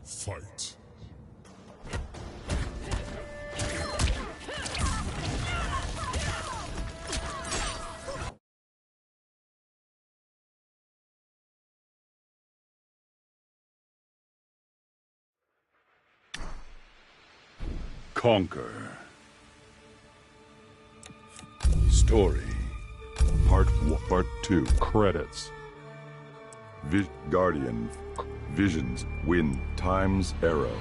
Fight. Conquer. Story. Part 2. Credits. Guardian. Visions. Win. Time's Arrow.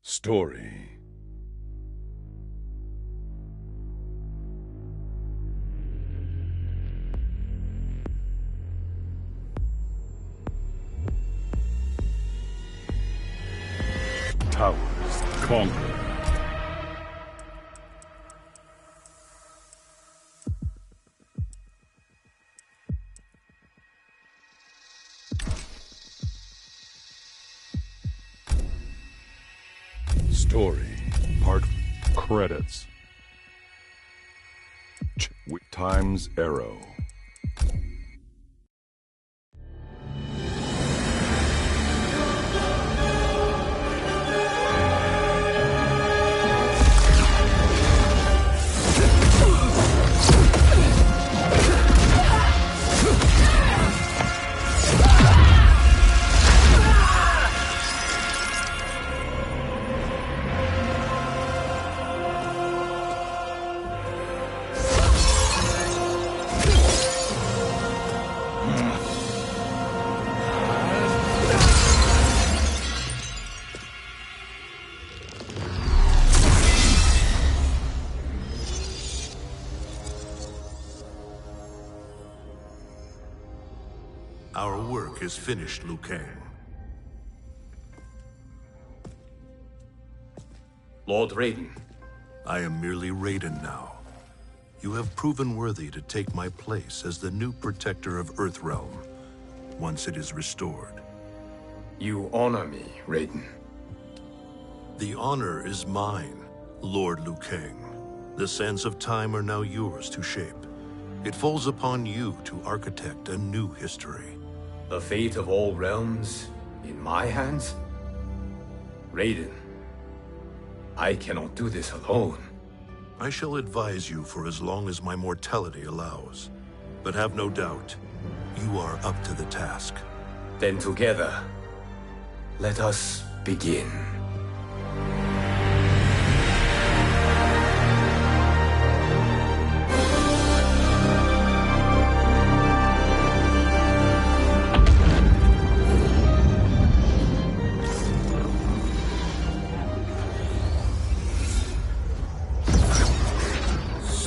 Story. Towers. Conquer. Story. Part credits. Time's Arrow. Our work is finished, Liu Kang. Lord Raiden. I am merely Raiden now. You have proven worthy to take my place as the new protector of Earthrealm, once it is restored. You honor me, Raiden. The honor is mine, Lord Liu Kang. The sands of time are now yours to shape. It falls upon you to architect a new history. The fate of all realms in my hands? Raiden, I cannot do this alone. I shall advise you for as long as my mortality allows. But have no doubt, you are up to the task. Then together, let us begin.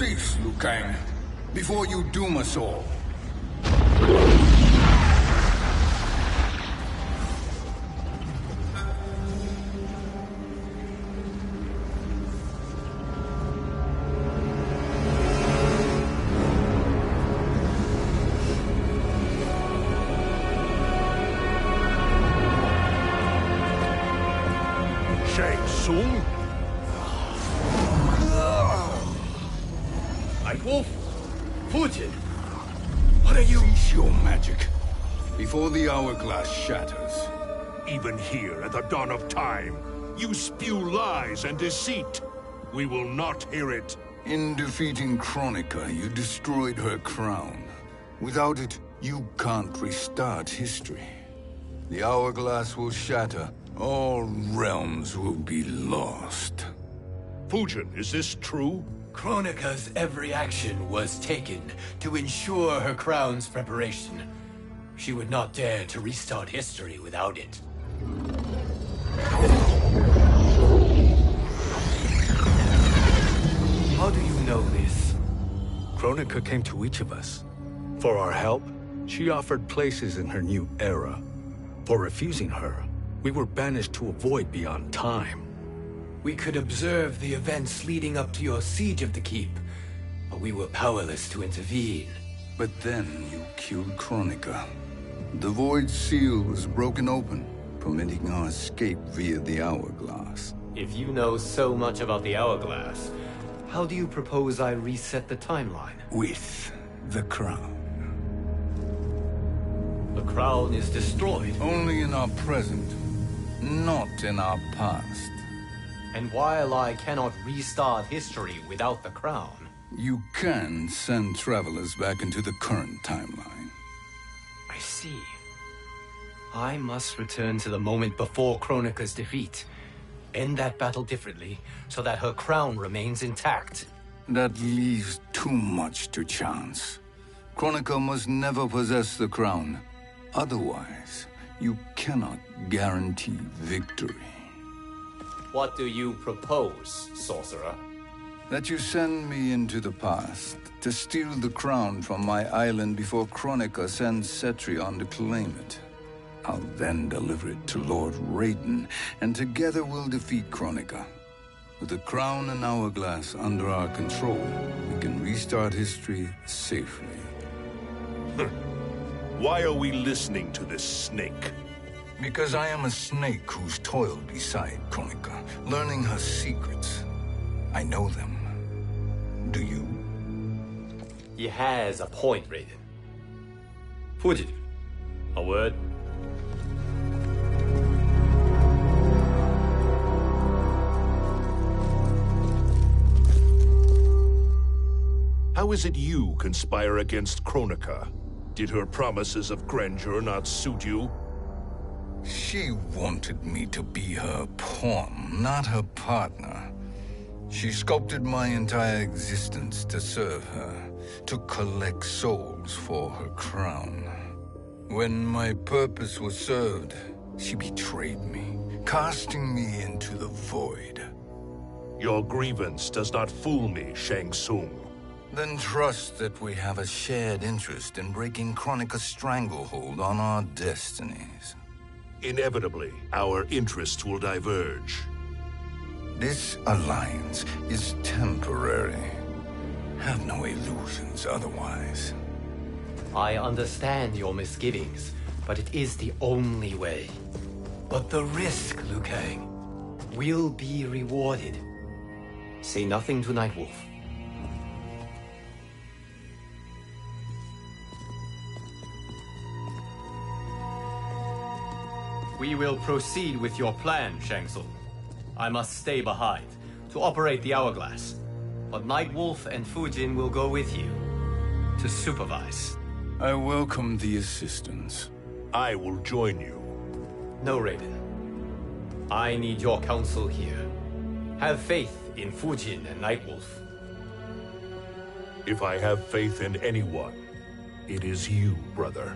Cease, Liu Kang, before you doom us all. Shang Tsung? Wolf, Fujin, what are you? Cease your magic, before the hourglass shatters. Even here at the dawn of time, you spew lies and deceit. We will not hear it. In defeating Kronika, you destroyed her crown. Without it, you can't restart history. The hourglass will shatter. All realms will be lost. Fujin, is this true? Kronika's every action was taken to ensure her crown's preparation. She would not dare to restart history without it. How do you know this? Kronika came to each of us. For our help, she offered places in her new era. For refusing her, we were banished to a void beyond time. We could observe the events leading up to your siege of the keep, but we were powerless to intervene. But then you killed Kronika. The Void Seal was broken open, permitting our escape via the Hourglass. If you know so much about the Hourglass, how do you propose I reset the timeline? With the crown. The crown is destroyed. Only in our present, not in our past. And while I cannot restart history without the crown... You can send travelers back into the current timeline. I see. I must return to the moment before Kronika's defeat. End that battle differently, so that her crown remains intact. That leaves too much to chance. Kronika must never possess the crown. Otherwise, you cannot guarantee victory. What do you propose, sorcerer? That you send me into the past to steal the crown from my island before Kronika sends Cetrion to claim it. I'll then deliver it to Lord Raiden, and together we'll defeat Kronika. With the crown and Hourglass under our control, we can restart history safely. Why are we listening to this snake? Because I am a snake who's toiled beside Kronika, learning her secrets. I know them. Do you? He has a point, Raiden. Fugitive, a word? How is it you conspire against Kronika? Did her promises of grandeur not suit you? She wanted me to be her pawn, not her partner. She sculpted my entire existence to serve her, to collect souls for her crown. When my purpose was served, she betrayed me, casting me into the void. Your grievance does not fool me, Shang Tsung. Then trust that we have a shared interest in breaking Kronika's stranglehold on our destinies. Inevitably, our interests will diverge. This alliance is temporary. Have no illusions otherwise. I understand your misgivings, but it is the only way. But the risk, Liu Kang, will be rewarded. Say nothing to Nightwolf. We will proceed with your plan, Shang Tsung. I must stay behind to operate the Hourglass. But Nightwolf and Fujin will go with you to supervise. I welcome the assistance. I will join you. No, Raiden. I need your counsel here. Have faith in Fujin and Nightwolf. If I have faith in anyone, it is you, brother.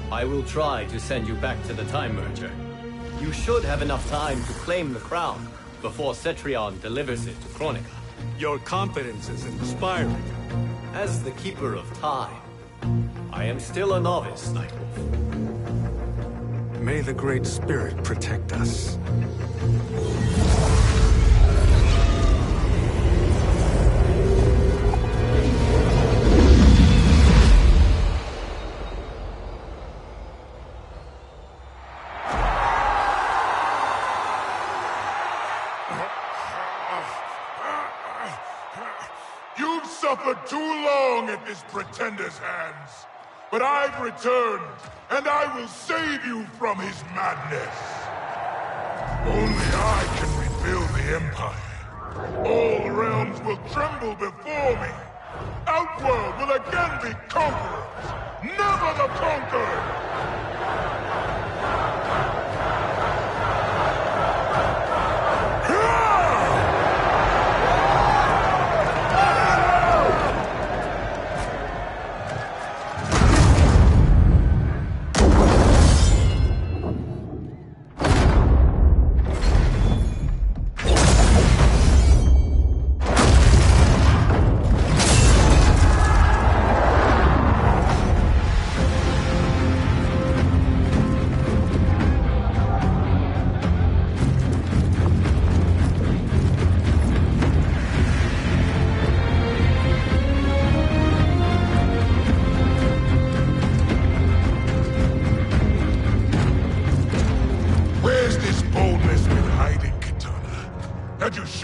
I will try to send you back to the Time Merger. You should have enough time to claim the crown before Cetrion delivers it to Kronika. Your confidence is inspiring. As the Keeper of Time, I am still a novice, Nightwolf. May the Great Spirit protect us. You've suffered too long at this pretender's hands. But I've returned, and I will save you from his madness. Only I can rebuild the Empire. All realms will tremble before me. Outworld will again be conquerors, never the conquered!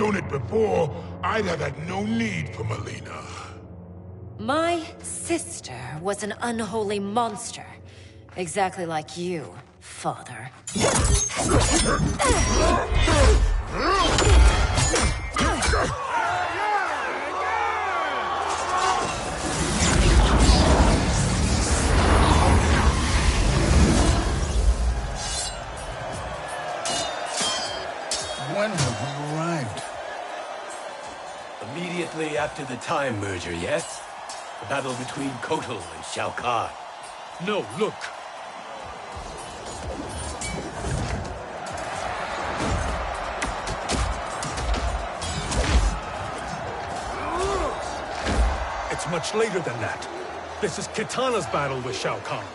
shown it before, I'd have had no need for Melina. My sister was an unholy monster. Exactly like you, father. When have we arrived? Immediately after the Time merger, yes? The battle between Kotal and Shao Kahn. No, look. It's much later than that. This is Kitana's battle with Shao Kahn.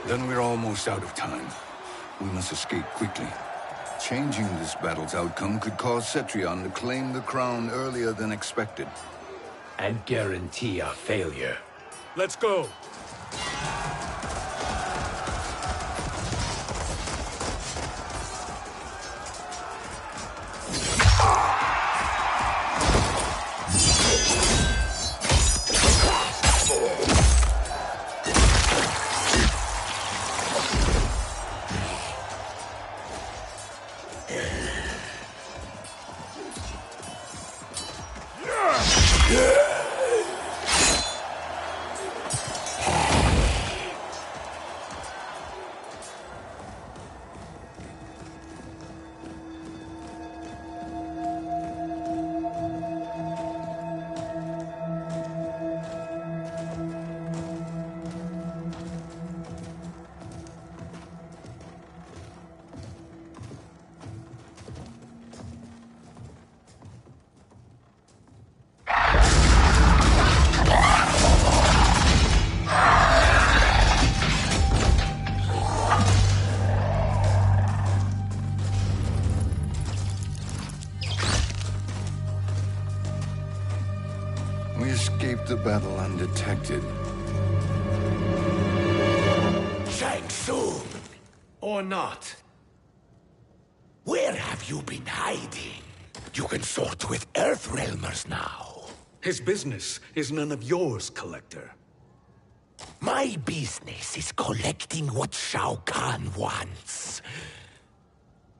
Then we're almost out of time. We must escape quickly. Changing this battle's outcome could cause Cetrion to claim the crown earlier than expected. And guarantee our failure. Let's go. We escaped the battle undetected. Shang Tsung, Or not. where have you been hiding? You can sort with Earthrealmers now. His business is none of yours, Collector. My business is collecting what Shao Kahn wants.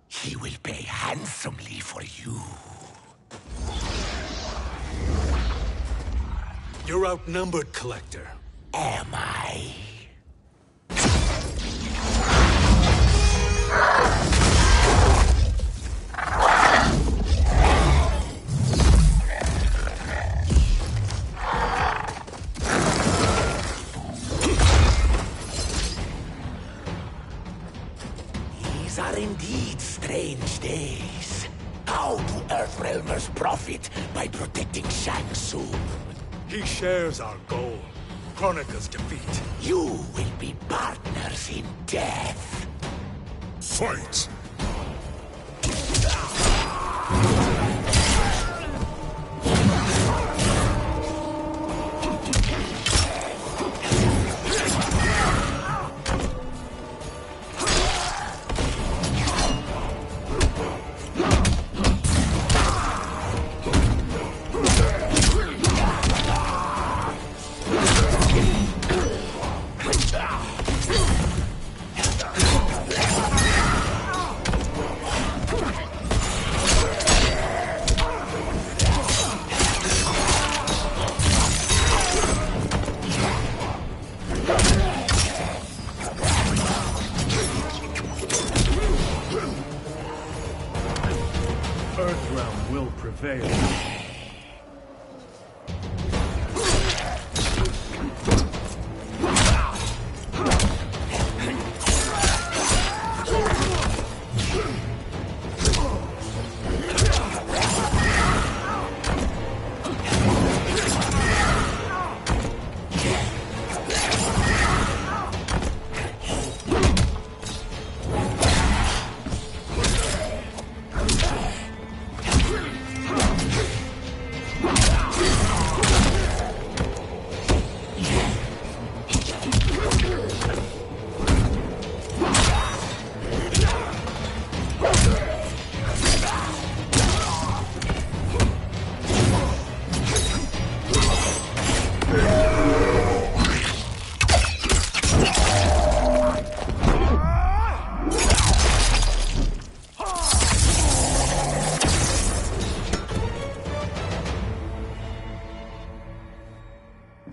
He will pay handsomely for you. You're outnumbered, Collector. Am I? These are indeed strange days. How do Earthrealmers profit by protecting Shang Tsung? He shares our goal. Kronika's defeat. You will be partners in death. Fight!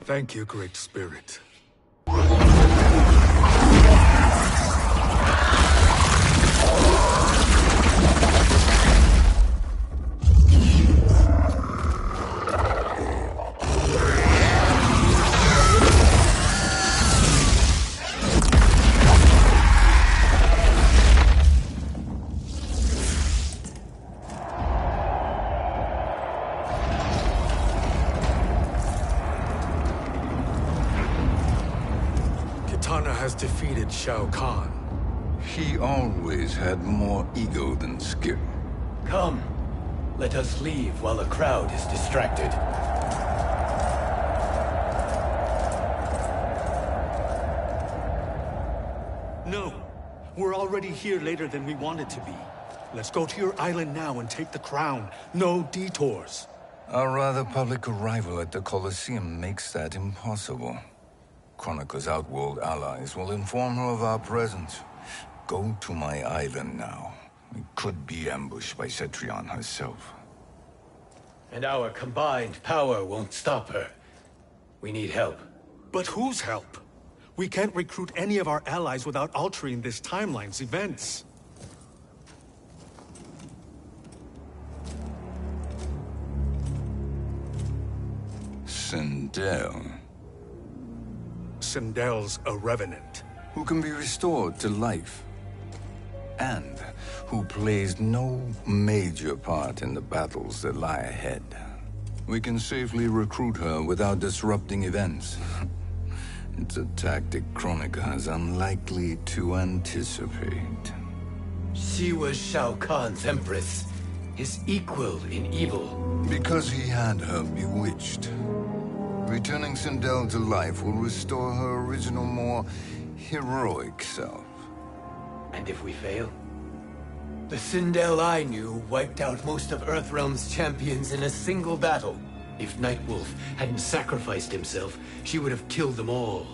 Thank you, Great Spirit. Kitana has defeated Shao Kahn. He always had more ego than skill. Come, let us leave while the crowd is distracted. No, we're already here later than we wanted to be. Let's go to your island now and take the crown. No detours. Our rather public arrival at the Colosseum makes that impossible. Kronika's outworld allies will inform her of our presence. Go to my island now. We could be ambushed by Cetrion herself. And our combined power won't stop her. We need help. But whose help? We can't recruit any of our allies without altering this timeline's events. Sindel, Sindel's a revenant. who can be restored to life, and who plays no major part in the battles that lie ahead. We can safely recruit her without disrupting events. It's a tactic Kronika is unlikely to anticipate. She was Shao Kahn's empress, his equal in evil. Because he had her bewitched. Returning Sindel to life will restore her original, more heroic self. And if we fail? The Sindel I knew wiped out most of Earthrealm's champions in a single battle. If Nightwolf hadn't sacrificed himself, she would have killed them all.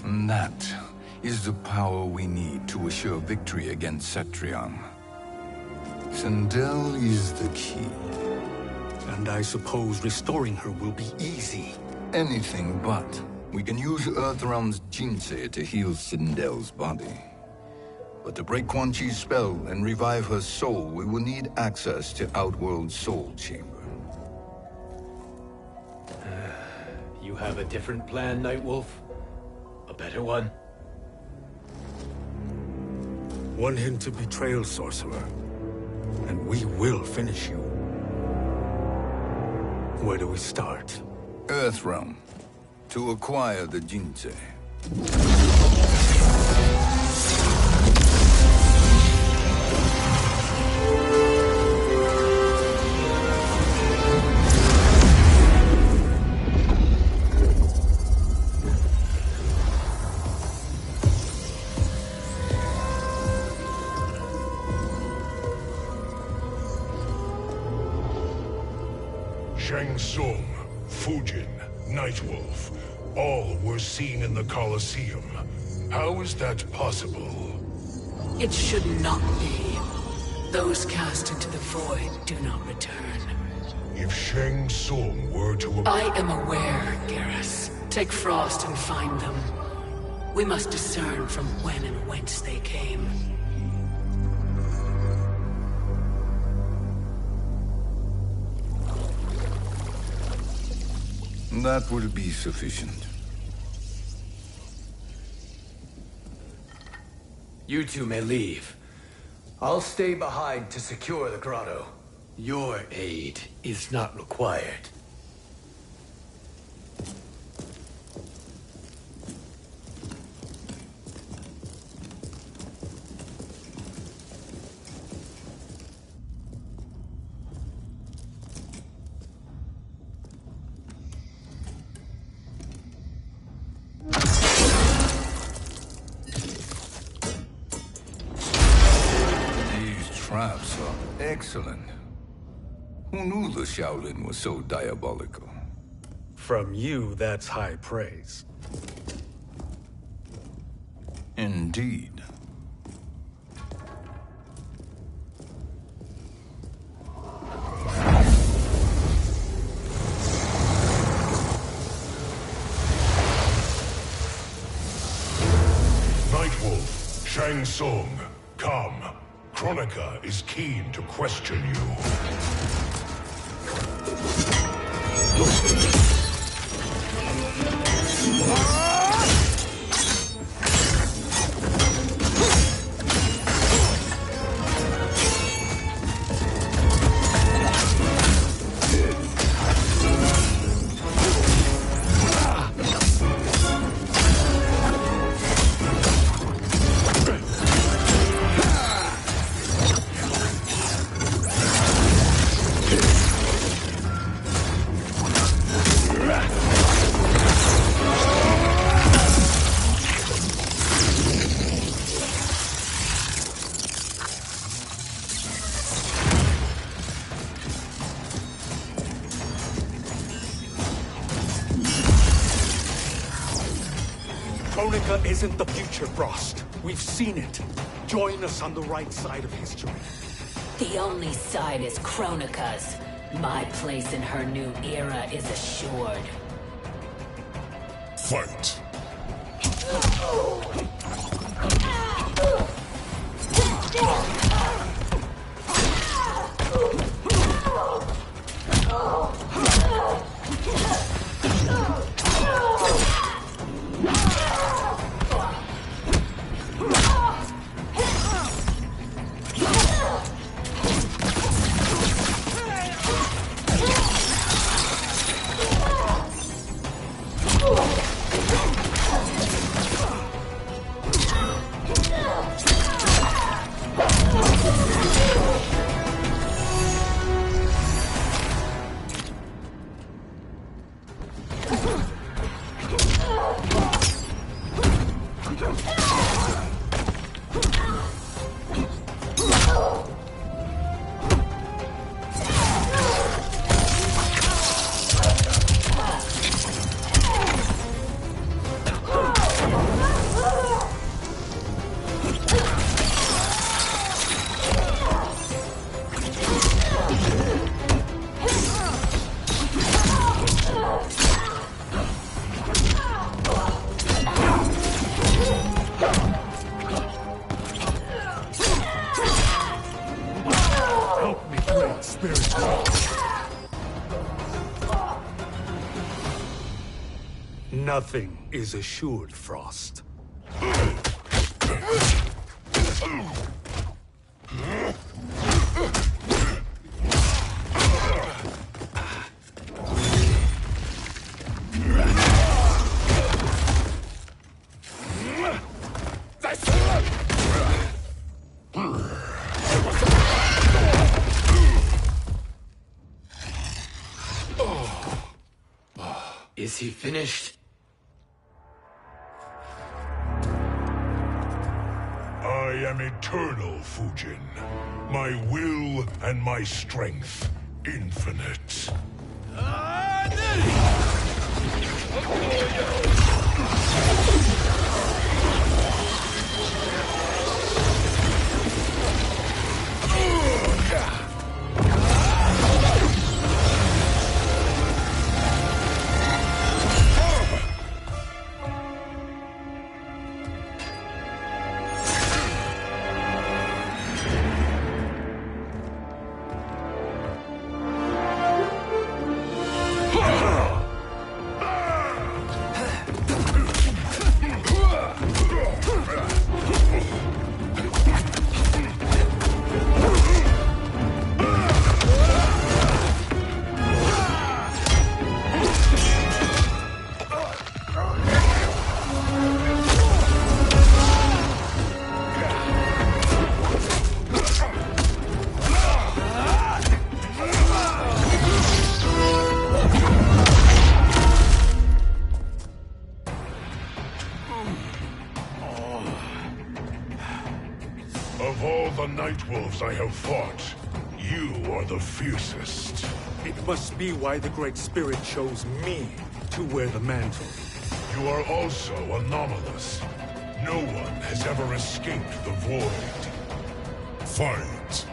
And that is the power we need to assure victory against Cetrion. Sindel is the key. And I suppose restoring her will be easy. Anything but. We can use Earthrealm's Jinsei to heal Sindel's body. But to break Quan Chi's spell and revive her soul, we will need access to Outworld's Soul Chamber. You have a different plan, Nightwolf? A better one? One hint of betrayal, sorcerer, and we will finish you. Where do we start? Earthrealm. To acquire the Jinsei. Shang Tsung, Fujin, Nightwolf, all were seen in the Colosseum. How is that possible? It should not be. Those cast into the void do not return. If Shang Tsung were to... I am aware, Garrus. Take Frost and find them. We must discern from when and whence they came. That will be sufficient. You two may leave. I'll stay behind to secure the grotto. Your aid is not required. Traps are excellent. Who knew the Shaolin was so diabolical? From you, that's high praise. Indeed. Shang Tsung, come. Kronika is keen to question you. Kronika isn't the future, Frost. We've seen it. Join us on the right side of history. The only side is Kronika's. My place in her new era is assured. Fight. Nothing is assured, Frost. Is he finished? I am eternal, Fujin. My will and my strength, infinite. Of all the Nightwolves I have fought, you are the fiercest. It must be why the Great Spirit chose me to wear the mantle. You are also anomalous. No one has ever escaped the void. Fight!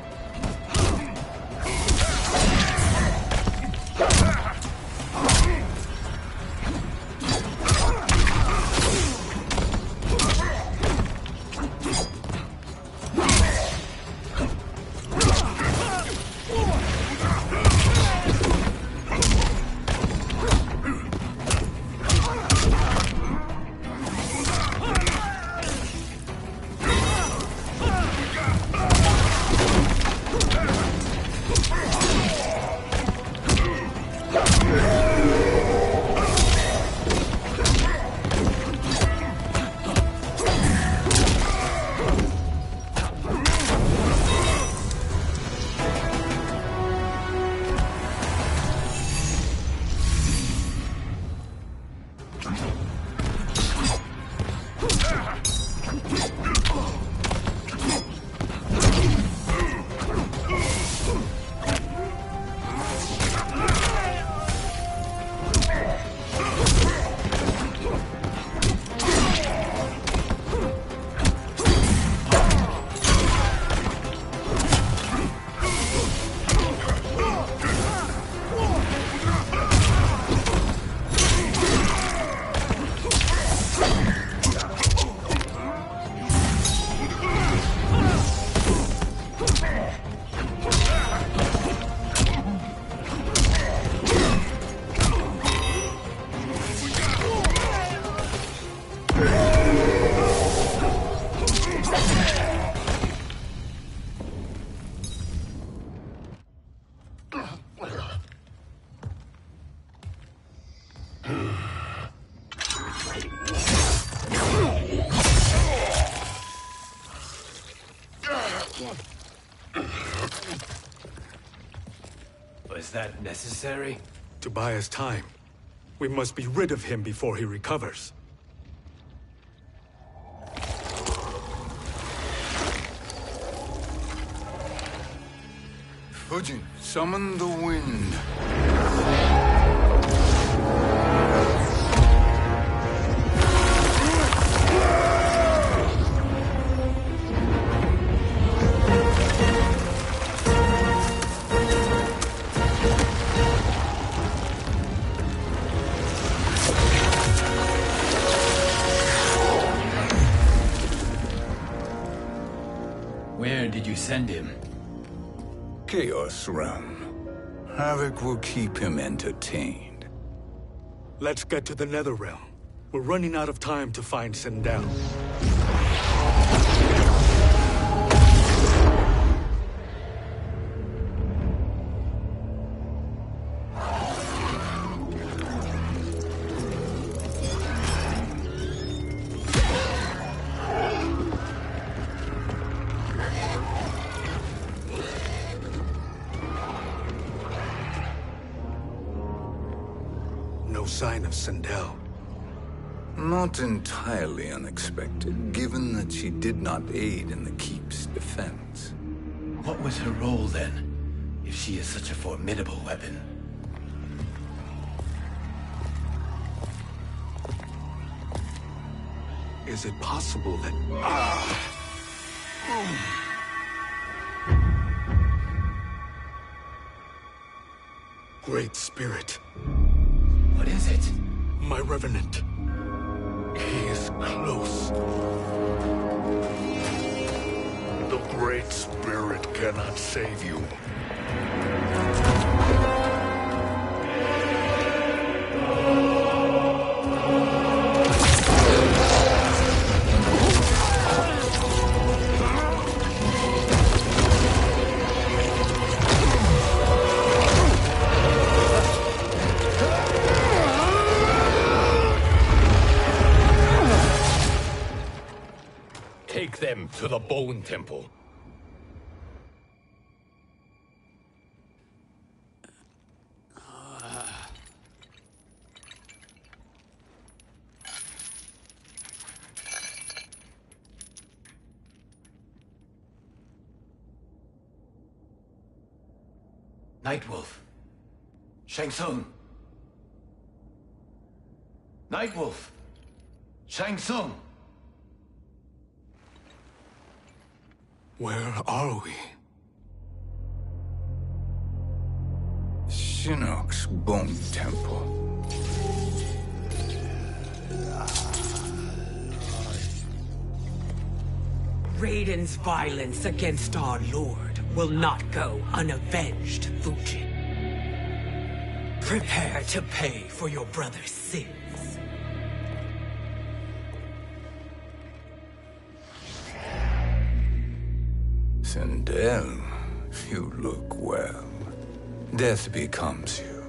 Was that necessary? To buy us time. We must be rid of him before he recovers. Fujin, summon the wind. Where did you send him? Chaos Realm. Havoc will keep him entertained. Let's get to the Netherrealm. We're running out of time to find Sindel. No sign of Sindel. Not entirely unexpected, given that she did not aid in the Keep's defense. What was her role then, if she is such a formidable weapon? Is it possible that... Great Spirit. What is it? My Revenant. He is close. The Great Spirit cannot save you. Take them to the Bone Temple. Nightwolf. Shang Tsung. Nightwolf. Shang Tsung. Where are we? Shinnok's Bone Temple. Raiden's violence against our Lord will not go unavenged, Fujin. Prepare to pay for your brother's sins. Sindel, you look well. Death becomes you.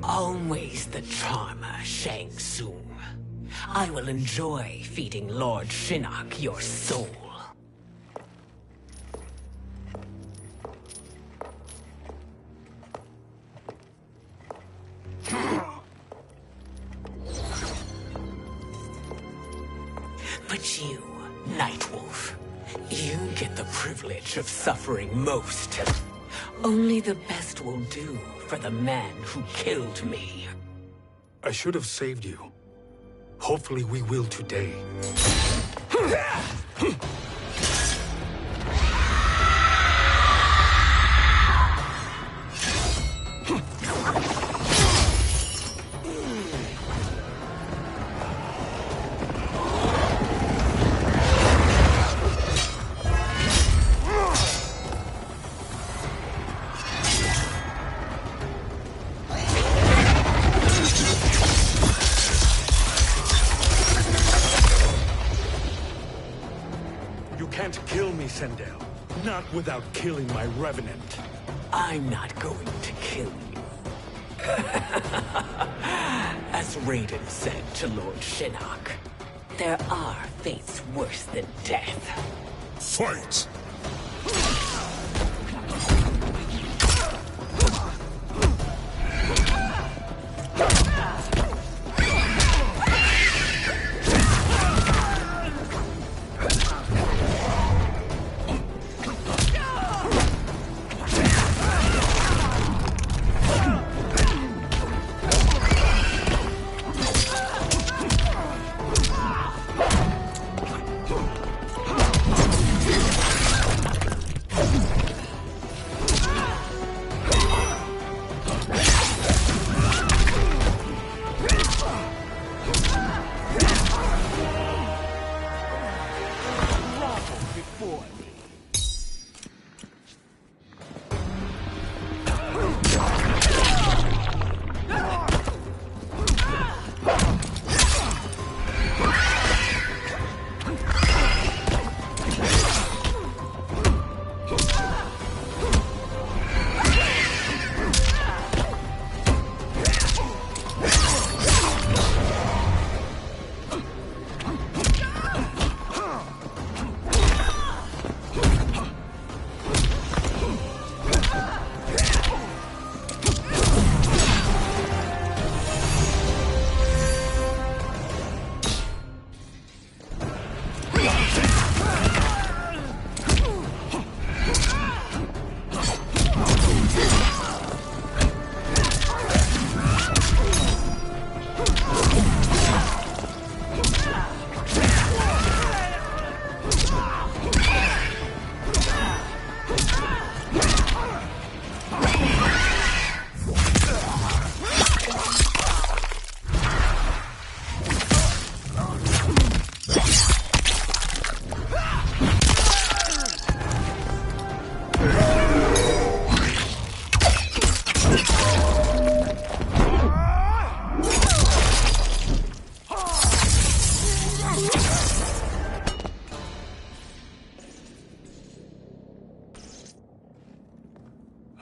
Always the charmer, Shang Tsung. I will enjoy feeding Lord Shinnok your soul. But you, Nightwolf, you get the privilege of suffering most. Only the best will do for the man who killed me. I should have saved you. Hopefully we will today. Sendel. Not without killing my revenant. I'm not going to kill you. As Raiden said to Lord Shinnok, there are fates worse than death. Fight!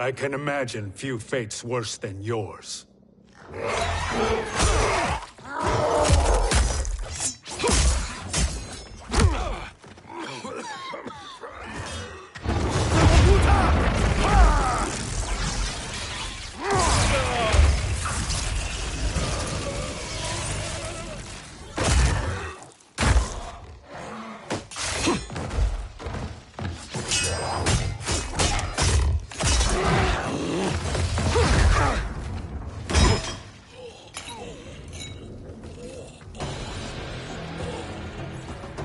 I can imagine few fates worse than yours.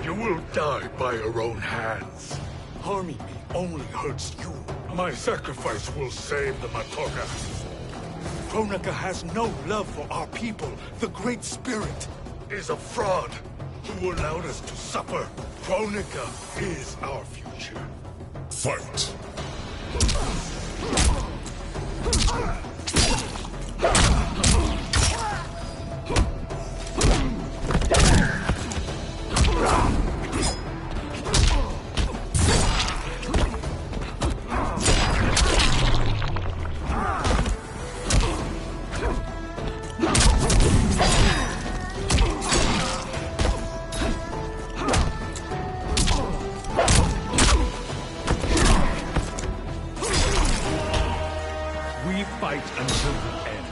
You will die by your own hands. Harming me only hurts you. My sacrifice will save the Matoka. Kronika has no love for our people. The Great Spirit Is a fraud who allowed us to suffer. Kronika is our future. Fight! we fight until the end.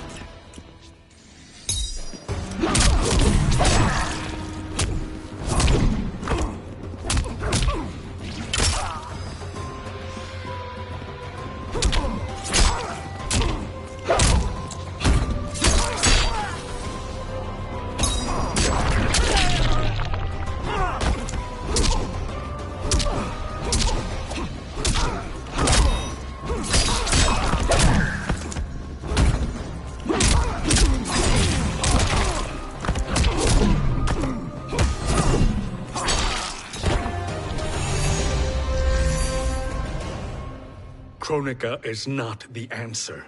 Kronika is not the answer.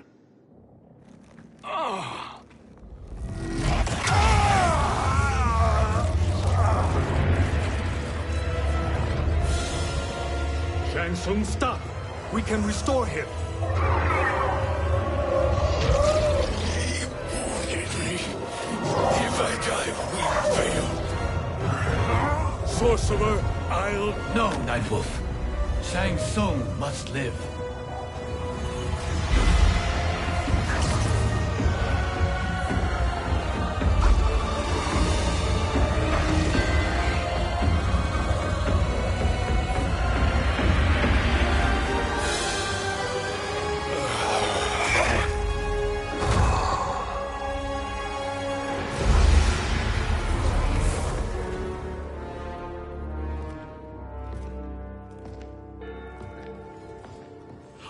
Shang Tsung, stop! We can restore him! If I die, we fail. Sorcerer, I'll... No, Nightwolf. Shang Tsung must live.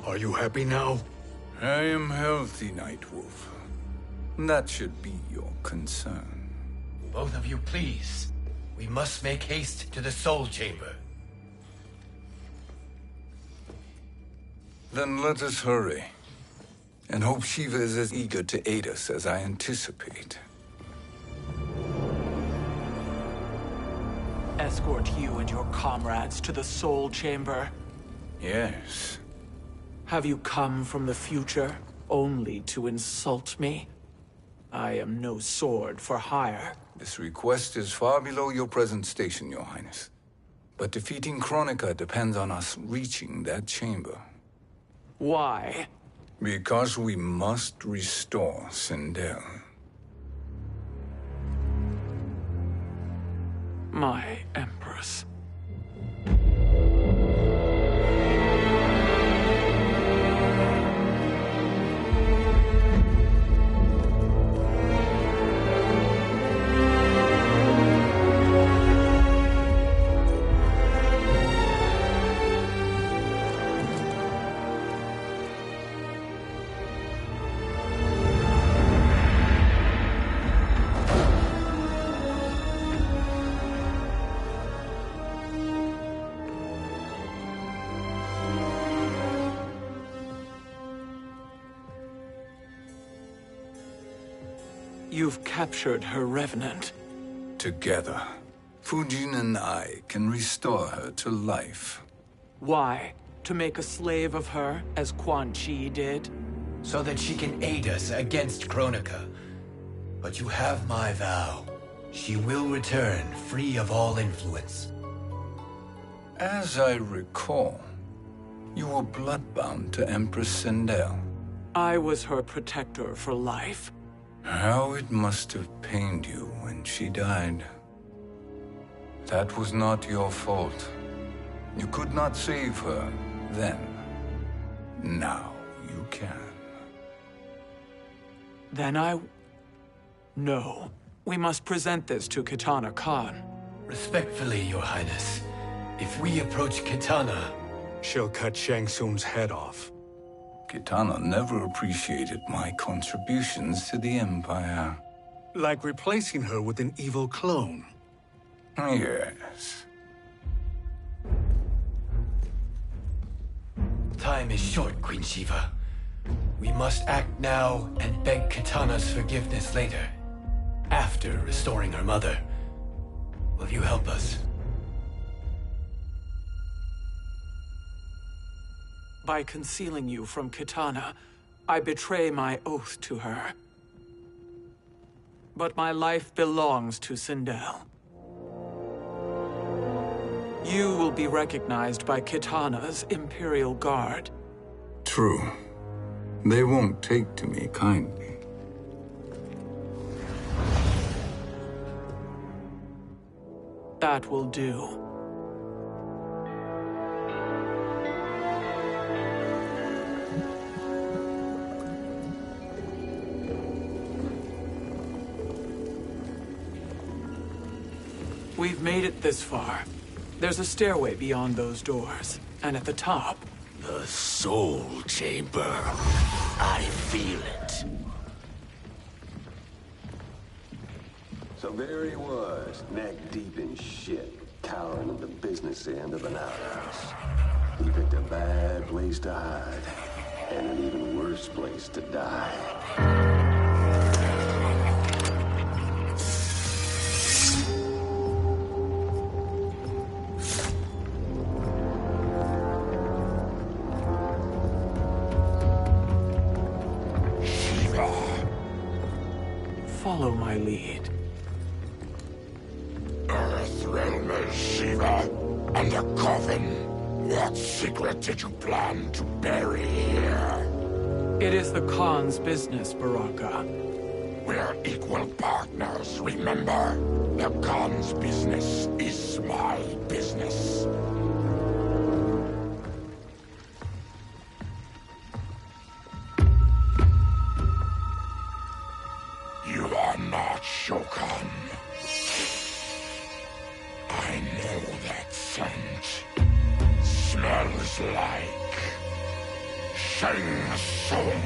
Are you happy now? I am healthy, Nightwolf. That should be your concern. Both of you, please. We must make haste to the Soul Chamber. Then let us hurry. And hope Shiva is as eager to aid us as I anticipate. Escort you and your comrades to the Soul Chamber. Yes. Have you come from the future only to insult me? I am no sword for hire. This request is far below your present station, Your Highness. But defeating Kronika depends on us reaching that chamber. Why? Because we must restore Sindel. My Empress. You've captured her revenant. Together, Fujin and I can restore her to life. Why? To make a slave of her, as Quan Chi did? So that she can aid us against Kronika. But you have my vow. She will return free of all influence. As I recall, you were bloodbound to Empress Sindel. I was her protector for life. How it must have pained you when she died. That was not your fault. You could not save her then. Now you can. Then No. We must present this to Kitana Khan. Respectfully, Your Highness. If we approach Kitana... She'll cut Shang Tsung's head off. Kitana never appreciated my contributions to the Empire. Like replacing her with an evil clone. Yes. Time is short, Queen Shiva. We must act now and beg Kitana's forgiveness later. After restoring her mother. Will you help us? By concealing you from Kitana, I betray my oath to her. But my life belongs to Sindel. You will be recognized by Kitana's Imperial Guard. True. They won't take to me kindly. That will do. We've made it this far. There's a stairway beyond those doors, and at the top... The Soul Chamber. I feel it. So there he was, neck deep in shit, cowering at the business end of an outhouse. He picked a bad place to hide. And an even worse place to die. Follow my lead. Earthrealmer Shiva, and a coffin. What secret did you plan to bury here? It is the Khan's business, Baraka. We're equal partners, remember? The Khan's business is my business. You are not Shokan. I know that scent. Smells like Shang Tsung.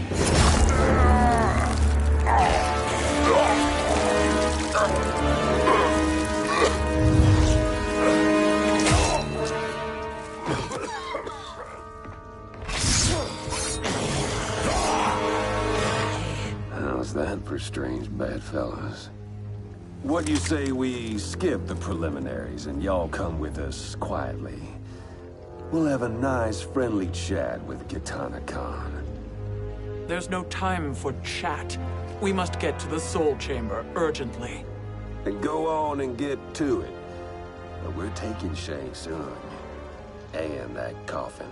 How's that for strange bedfellows? What do you say we skip the preliminaries and y'all come with us quietly? We'll have a nice, friendly chat with Kitana Khan. There's no time for chat. We must get to the Soul Chamber urgently. And go on and get to it. But we're taking Shang Tsung. And that coffin.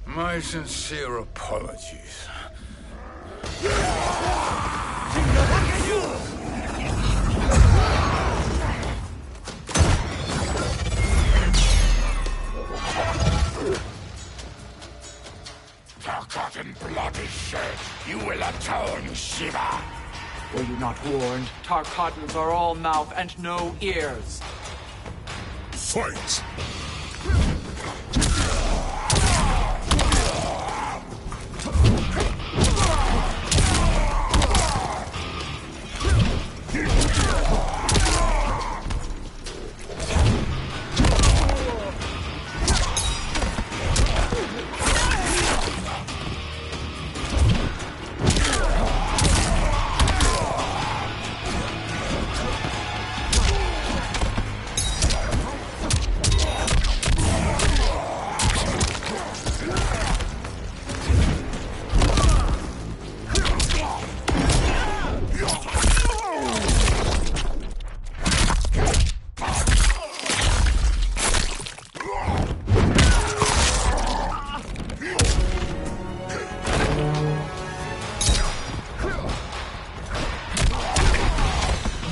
My sincere apologies. Forgotten blood is shed. You will atone, Shiva. Were you not warned? Tarkatans are all mouth and no ears. Fight!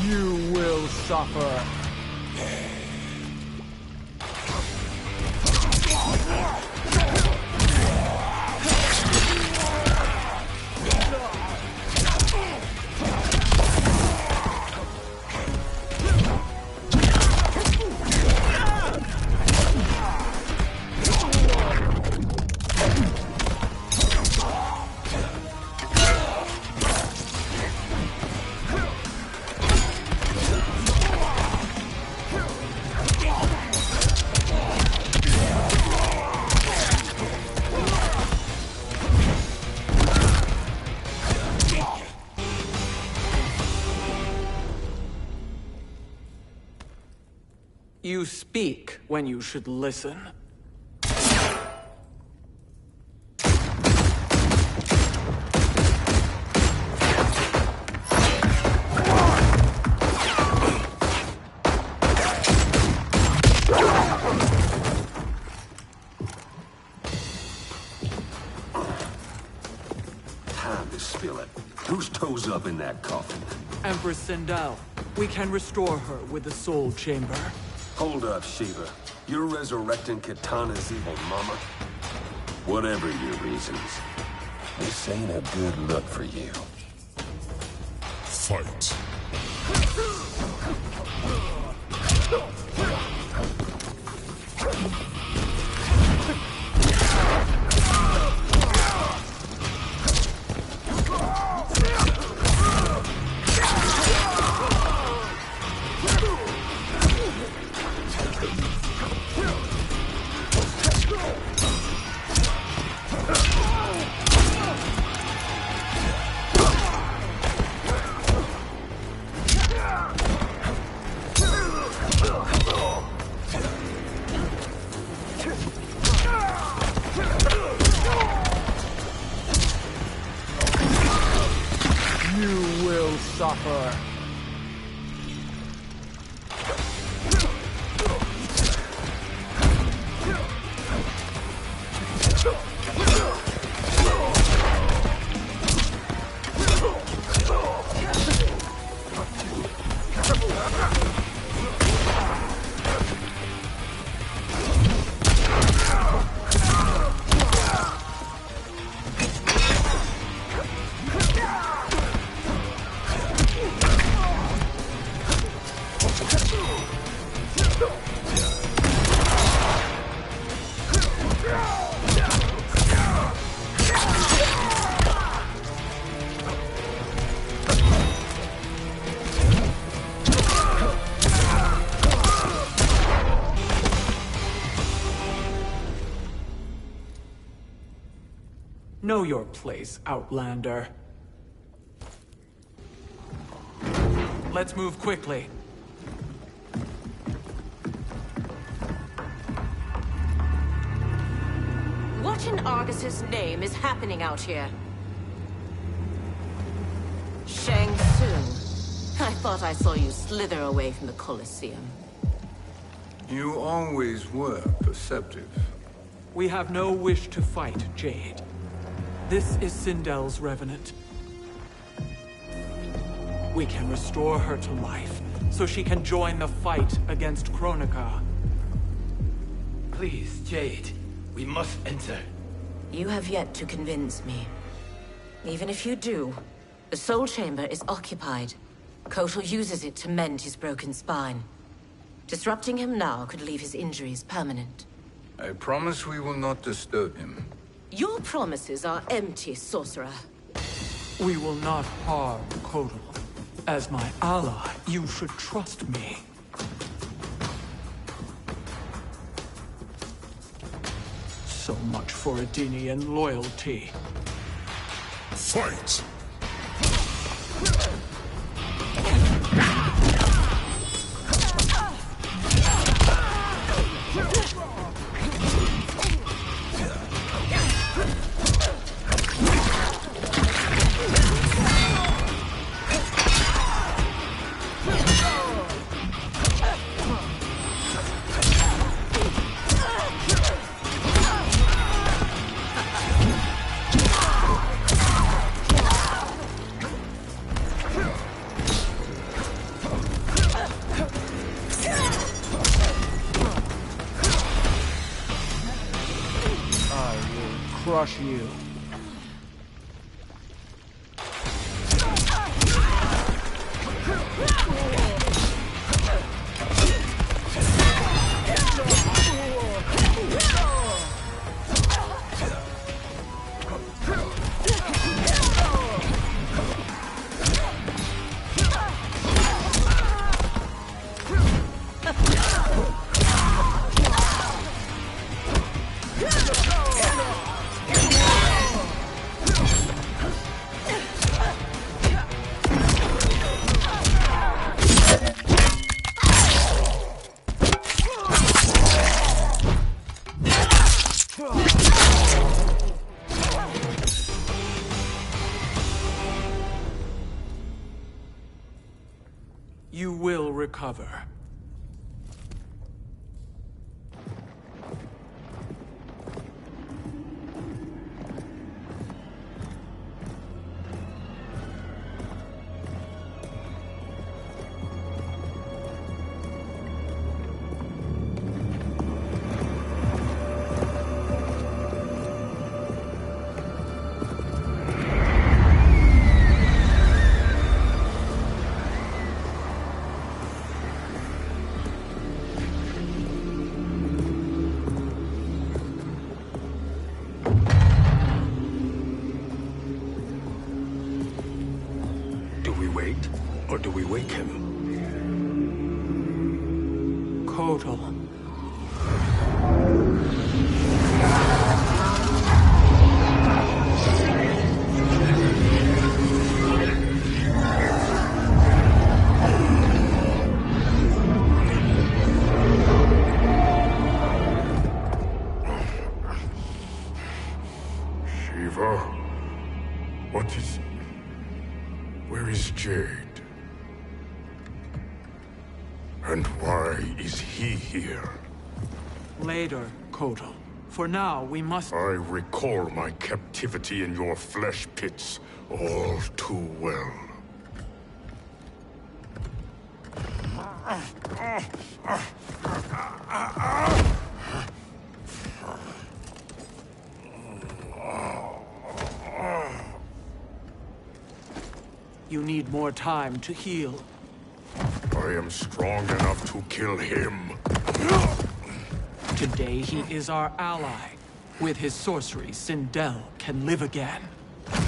You will suffer. You speak when you should listen. Time to spill it. Whose toes up in that coffin? Empress Sindel, we can restore her with the Soul Chamber. Hold up, Shiva. You're resurrecting Kitana's evil mama? Whatever your reasons, this ain't a good look for you. Fight. suffer. Know your place, Outlander. Let's move quickly. What in Argus's name is happening out here? Shang Tsung. I thought I saw you slither away from the Colosseum. You always were perceptive. We have no wish to fight, Jade. This is Sindel's Revenant. We can restore her to life, so she can join the fight against Kronika. Please, Jade. We must enter. You have yet to convince me. Even if you do, the Soul Chamber is occupied. Kotal uses it to mend his broken spine. Disrupting him now could leave his injuries permanent. I promise we will not disturb him. Your promises are empty, sorcerer. We will not harm Kotal. As my ally, you should trust me. So much for Adenian loyalty. Fight! Crush you. You will recover. Or do we wake him? Kotal. Shiva, what is... Where is Jade? And why is he here? Later, Kotal. For now, we must... I recall my captivity in your flesh pits all too well. You need more time to heal. I am strong enough to kill him. Today he is our ally. With his sorcery, Sindel can live again.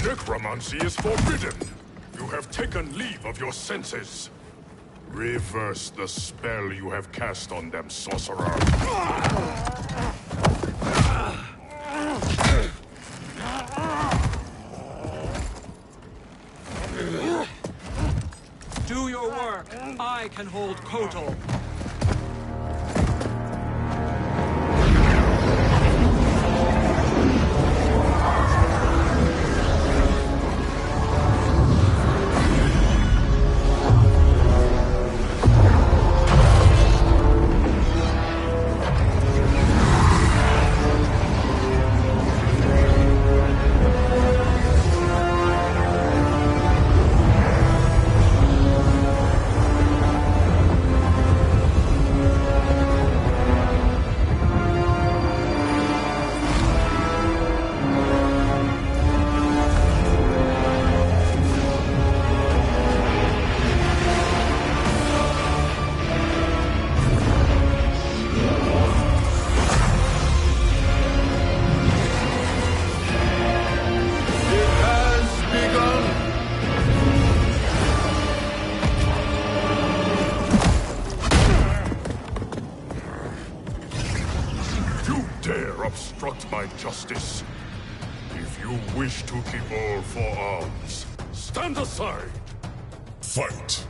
Necromancy is forbidden. You have taken leave of your senses. Reverse the spell you have cast on them, sorcerer. Do your work. I can hold Kotal. Obstruct my justice. If you wish to keep all four arms, stand aside. Fight.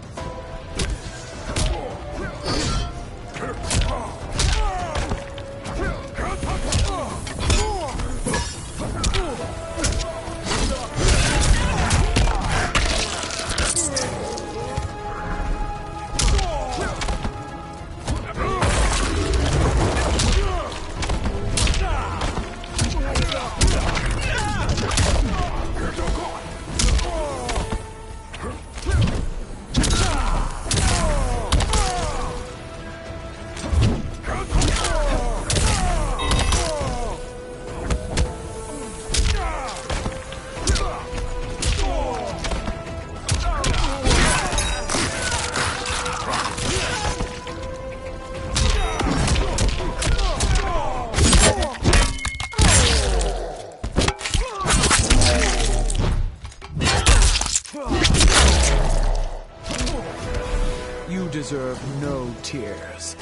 You deserve no tears.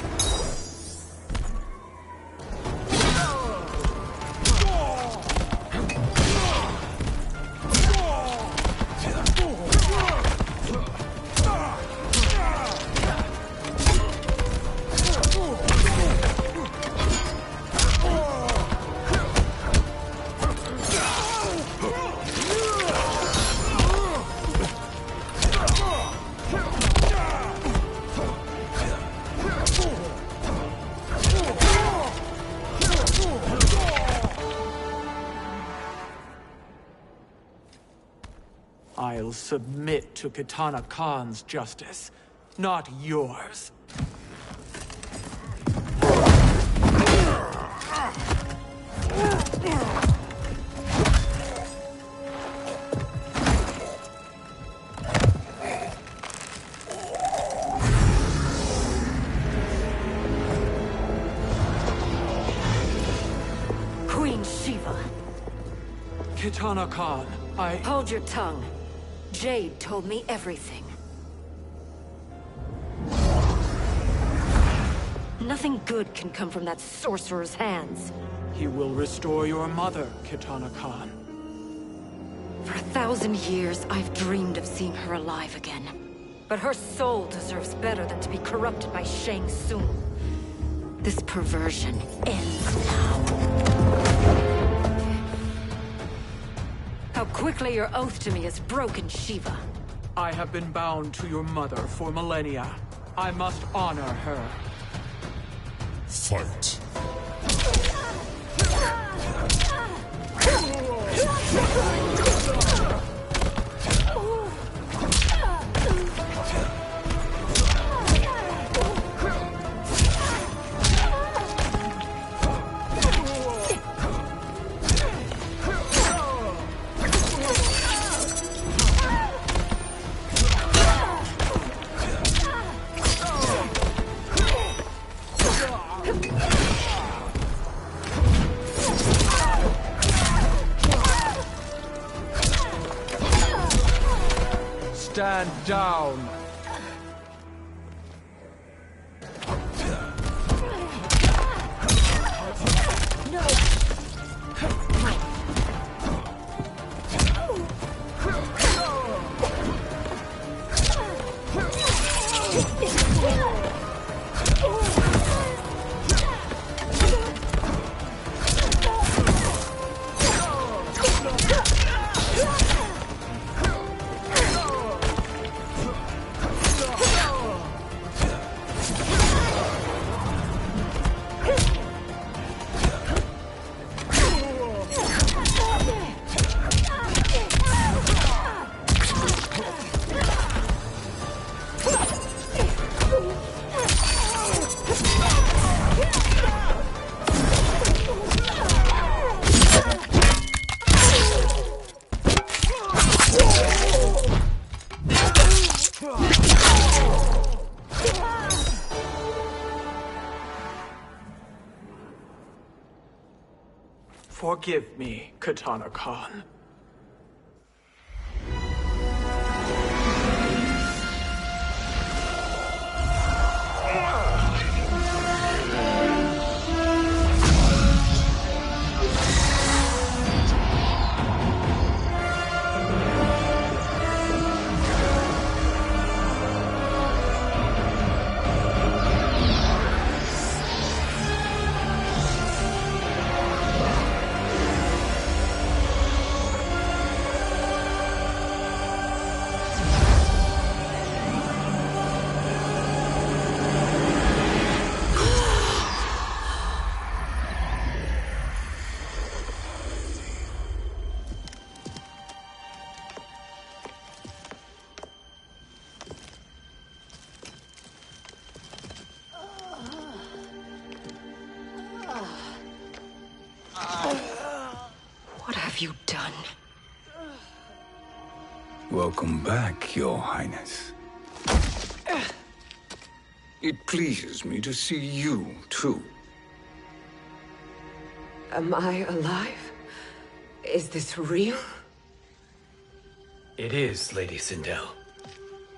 I'll submit to Kitana Khan's justice, not yours. Queen Shiva. Kitana Khan, Hold your tongue. Jade told me everything. Nothing good can come from that sorcerer's hands. He will restore your mother, Kitana Khan. For 1,000 years, I've dreamed of seeing her alive again. But her soul deserves better than to be corrupted by Shang Tsung. This perversion ends now. How quickly your oath to me is broken, Shiva. I have been bound to your mother for millennia. I must honor her. Fight. Stand down. Forgive me, Katana Khan. What have you done? Welcome back, Your Highness. It pleases me to see you, too. Am I alive? Is this real? It is, Lady Sindel.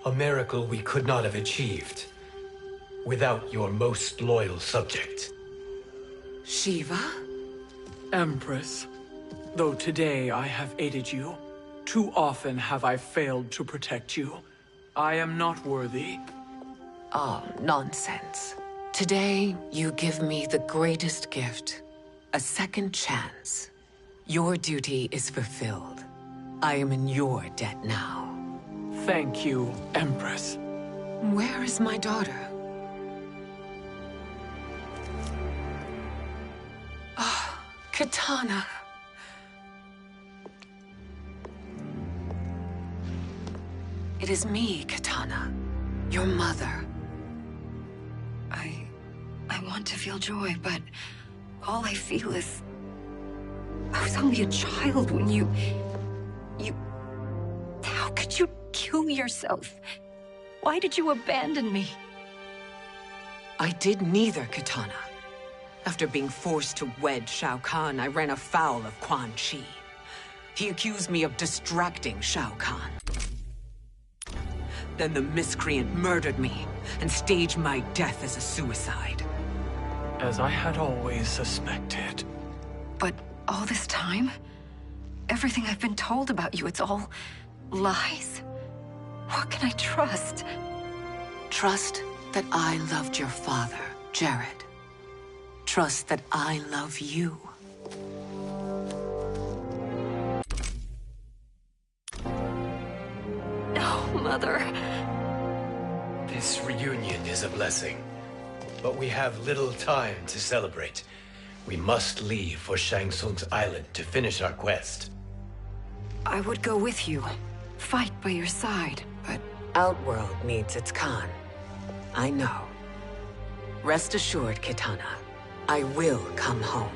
A miracle we could not have achieved without your most loyal subject. Shiva? Empress, though today I have aided you, too often have I failed to protect you. I am not worthy. Oh, nonsense. Today, you give me the greatest gift. A second chance. Your duty is fulfilled. I am in your debt now. Thank you, Empress. Where is my daughter? Ah, Katana. It is me, Katana. Your mother. I want to feel joy, but all I feel is... I was only a child when you... How could you kill yourself? Why did you abandon me? I did neither, Katana. After being forced to wed Shao Kahn, I ran afoul of Quan Chi. He accused me of distracting Shao Kahn. Then the miscreant murdered me and staged my death as a suicide. As I had always suspected. But all this time? Everything I've been told about you, it's all lies? What can I trust? Trust that I loved your father, Jared. Trust that I love you. Oh, Mother. This reunion is a blessing, but we have little time to celebrate. We must leave for Shang Tsung's island to finish our quest. I would go with you, fight by your side, but... Outworld needs its Khan. I know. Rest assured, Kitana, I will come home.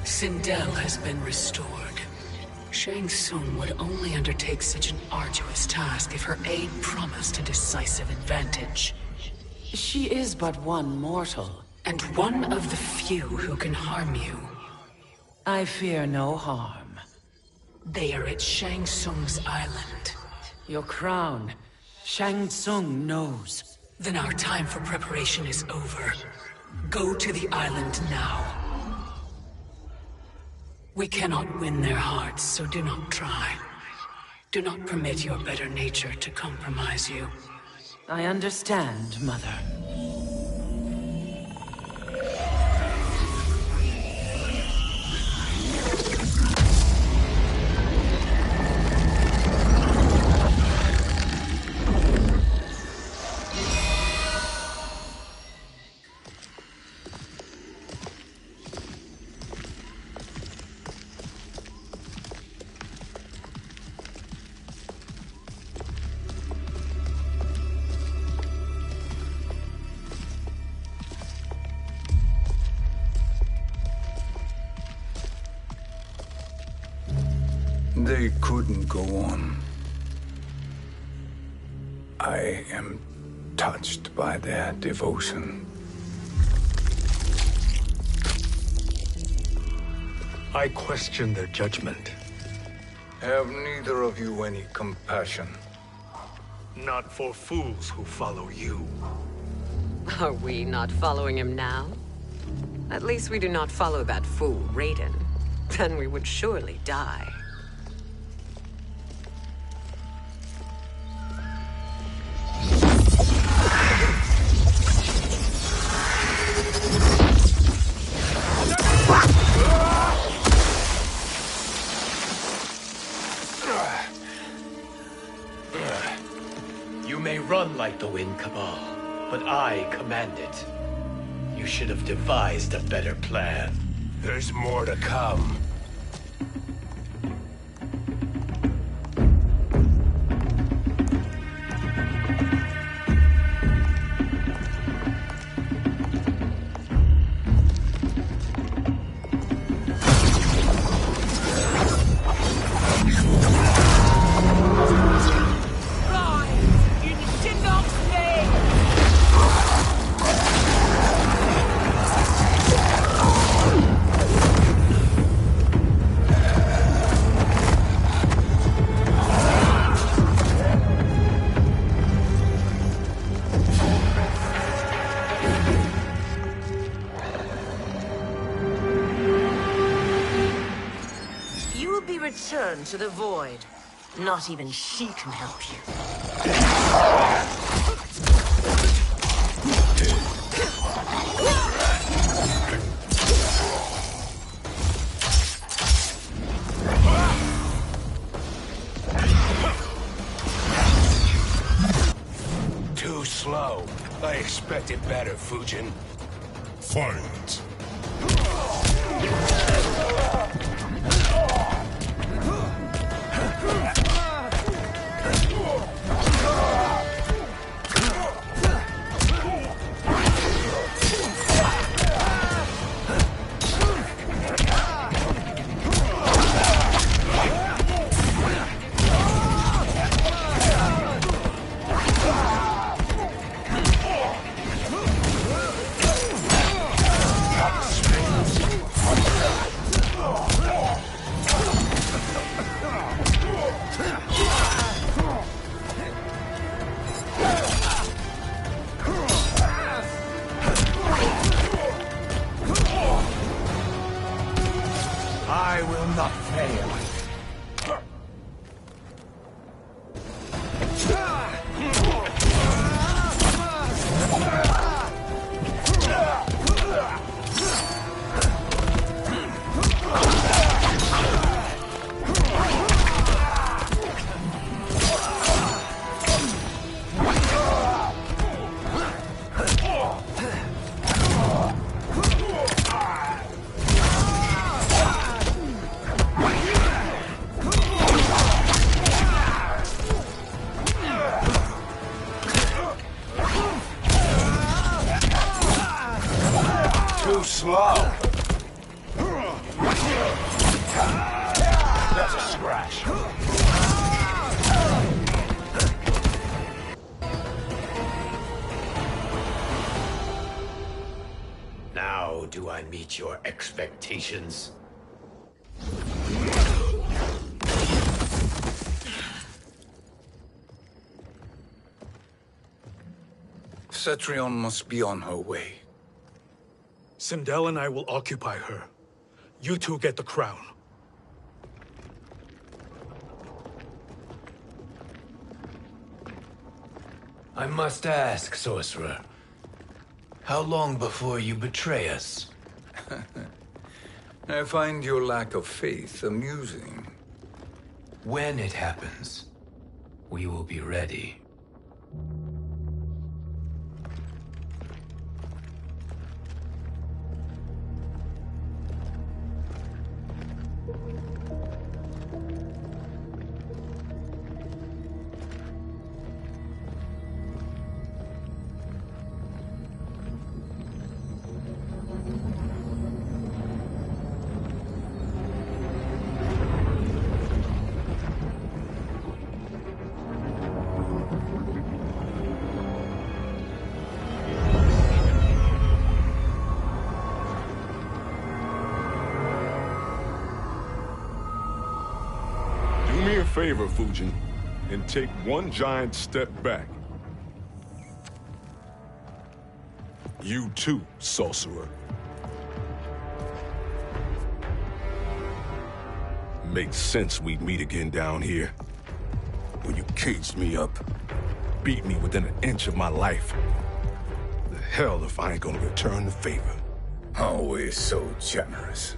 Sindel has been restored. Shang Tsung would only undertake such an arduous task if her aid promised a decisive advantage. She is but one mortal, and one of the few who can harm you. I fear no harm. They are at Shang Tsung's island. Your crown. Shang Tsung knows. Then our time for preparation is over. Go to the island now. We cannot win their hearts, so do not try. Do not permit your better nature to compromise you. I understand, Mother. They couldn't go on. I am touched by their devotion. I question their judgment. Have neither of you any compassion? Not for fools who follow you. Are we not following him now? At least we do not follow that fool, Raiden. Then we would surely die. You may run like the wind, Cabal, but I command it. You should have devised a better plan. There's more to come. Return to the void. Not even she can help you. Too slow. I expected better, Fujin. Fight. I will not fail. too slow. That's a scratch. Now do I meet your expectations? Cetrion must be on her way. Sindel and I will occupy her. You two get the crown. I must ask, sorcerer. How long before you betray us? I find your lack of faith amusing. When it happens, we will be ready. Favor, Fujin, and take one giant step back. You too, sorcerer. Makes sense we'd meet again down here. When you caged me up, beat me within an inch of my life. The hell if I ain't gonna return the favor. Always so generous.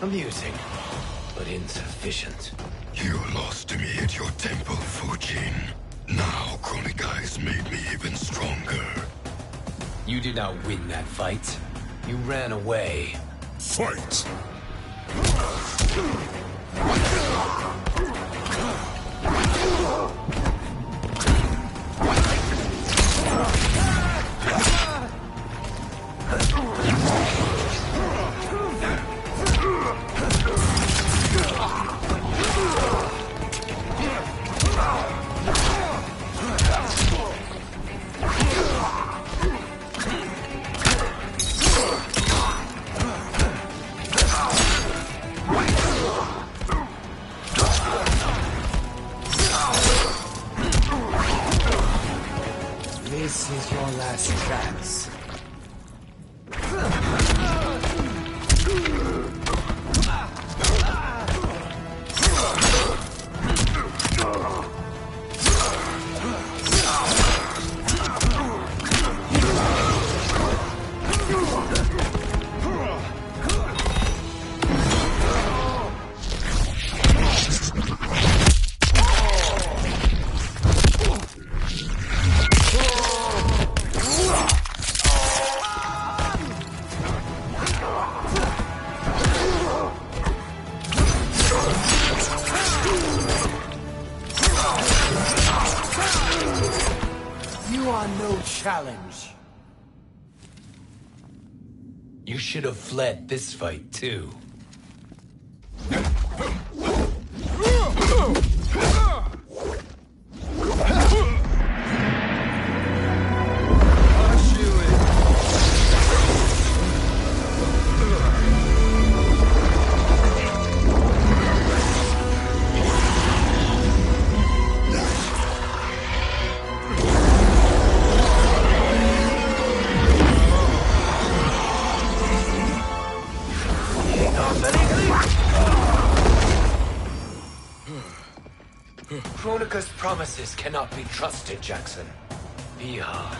Amusing, but insufficient. You lost to me at your temple, Fujin. Now Chronic Eyes made me even stronger. You did not win that fight. You ran away. Fight! This is your last chance. Challenge. You should have fled this fight, too. Kronika's promises cannot be trusted, Jackson. Biha,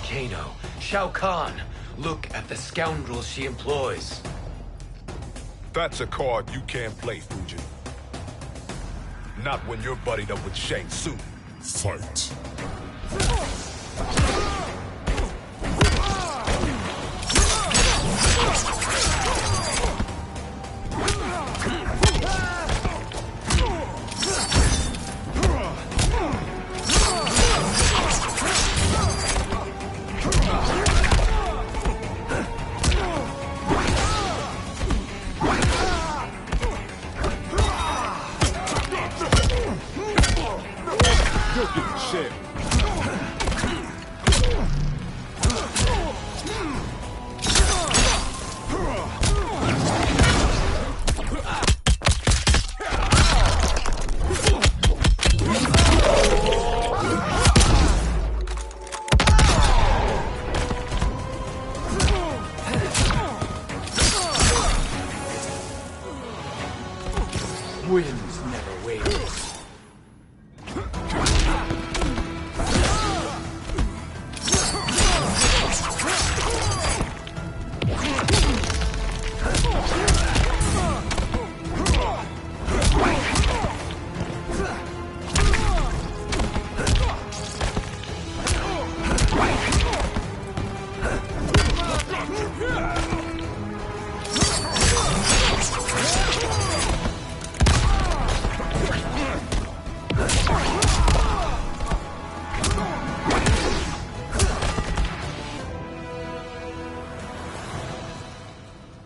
Kano, Shao Kahn. Look at the scoundrels she employs. That's a card you can't play, Fujin. Not when you're buddied up with Shang Tsung. Fight. Winds never wait.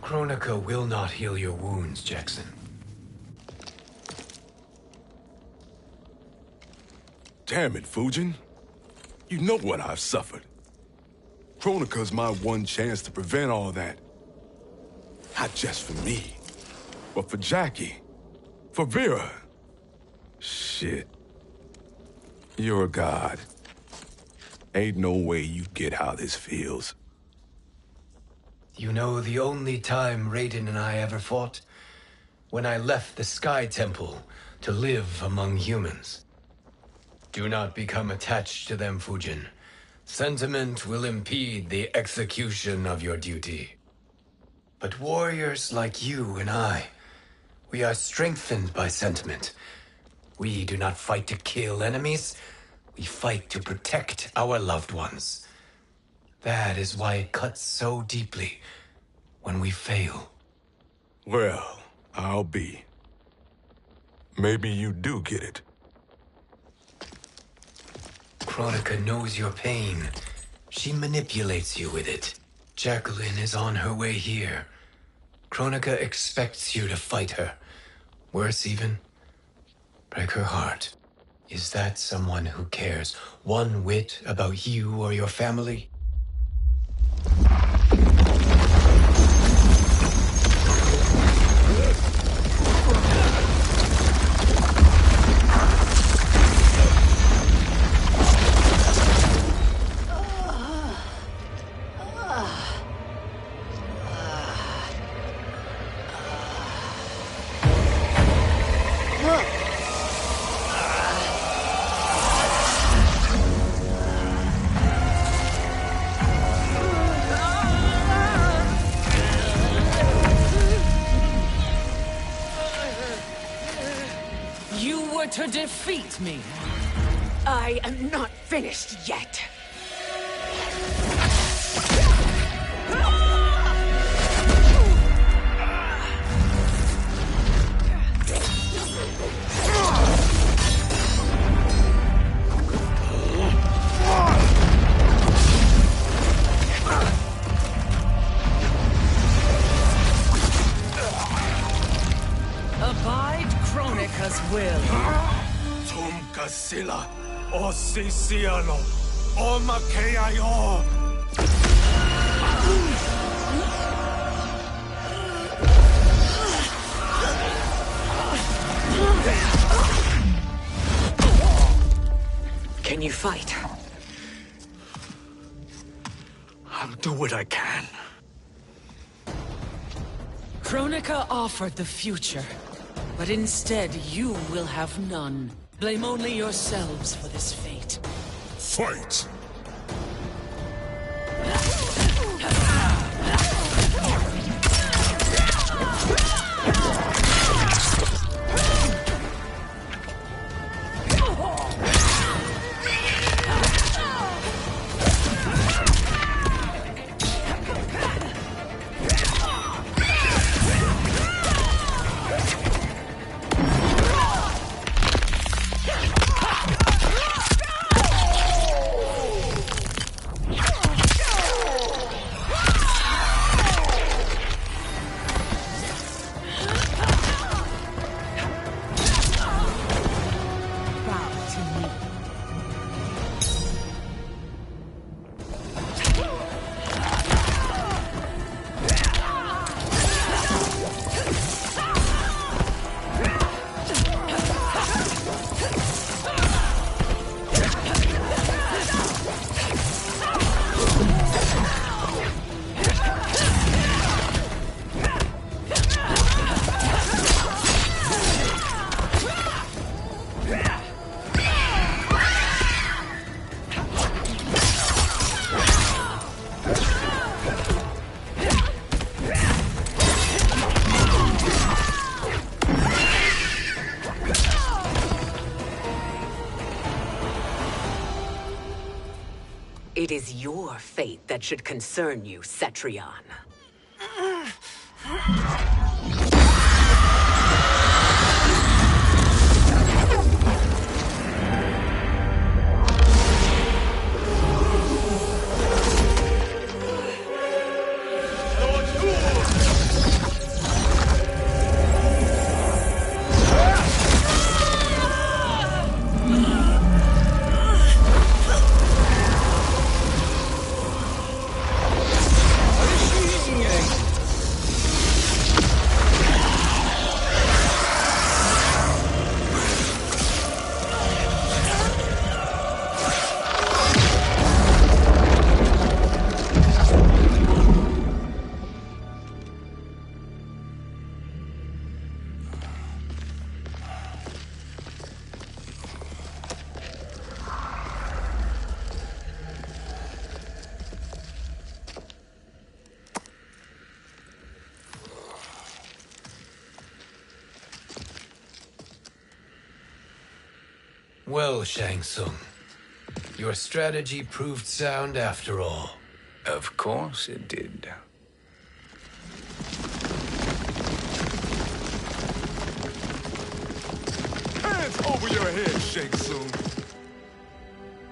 Kronika will not heal your wounds, Jackson. Damn it, Fujin. You know what I've suffered. Kronika's my one chance to prevent all that. Not just for me, but for Jackie, for Vera. Shit. You're a god. Ain't no way you get how this feels. You know the only time Raiden and I ever fought? When I left the Sky Temple to live among humans. Do not become attached to them, Fujin. Sentiment will impede the execution of your duty. But warriors like you and I, we are strengthened by sentiment. We do not fight to kill enemies. We fight to protect our loved ones. That is why it cuts so deeply when we fail. Well, I'll be. Maybe you do get it. Kronika knows your pain. She manipulates you with it. Jacqueline is on her way here. Kronika expects you to fight her. Worse even, break her heart. Is that someone who cares one whit about you or your family? To defeat me. I am not finished yet. Abide Kronika's will. Sila, o Sisiano, o Makeayo. Can you fight? I'll do what I can. Kronika offered the future, but instead you will have none. Blame only yourselves for this fate. Fight! It is your fate that should concern you, Cetrion. Well, Shang Tsung, your strategy proved sound after all. Of course it did. Hands over your head, Shang Tsung.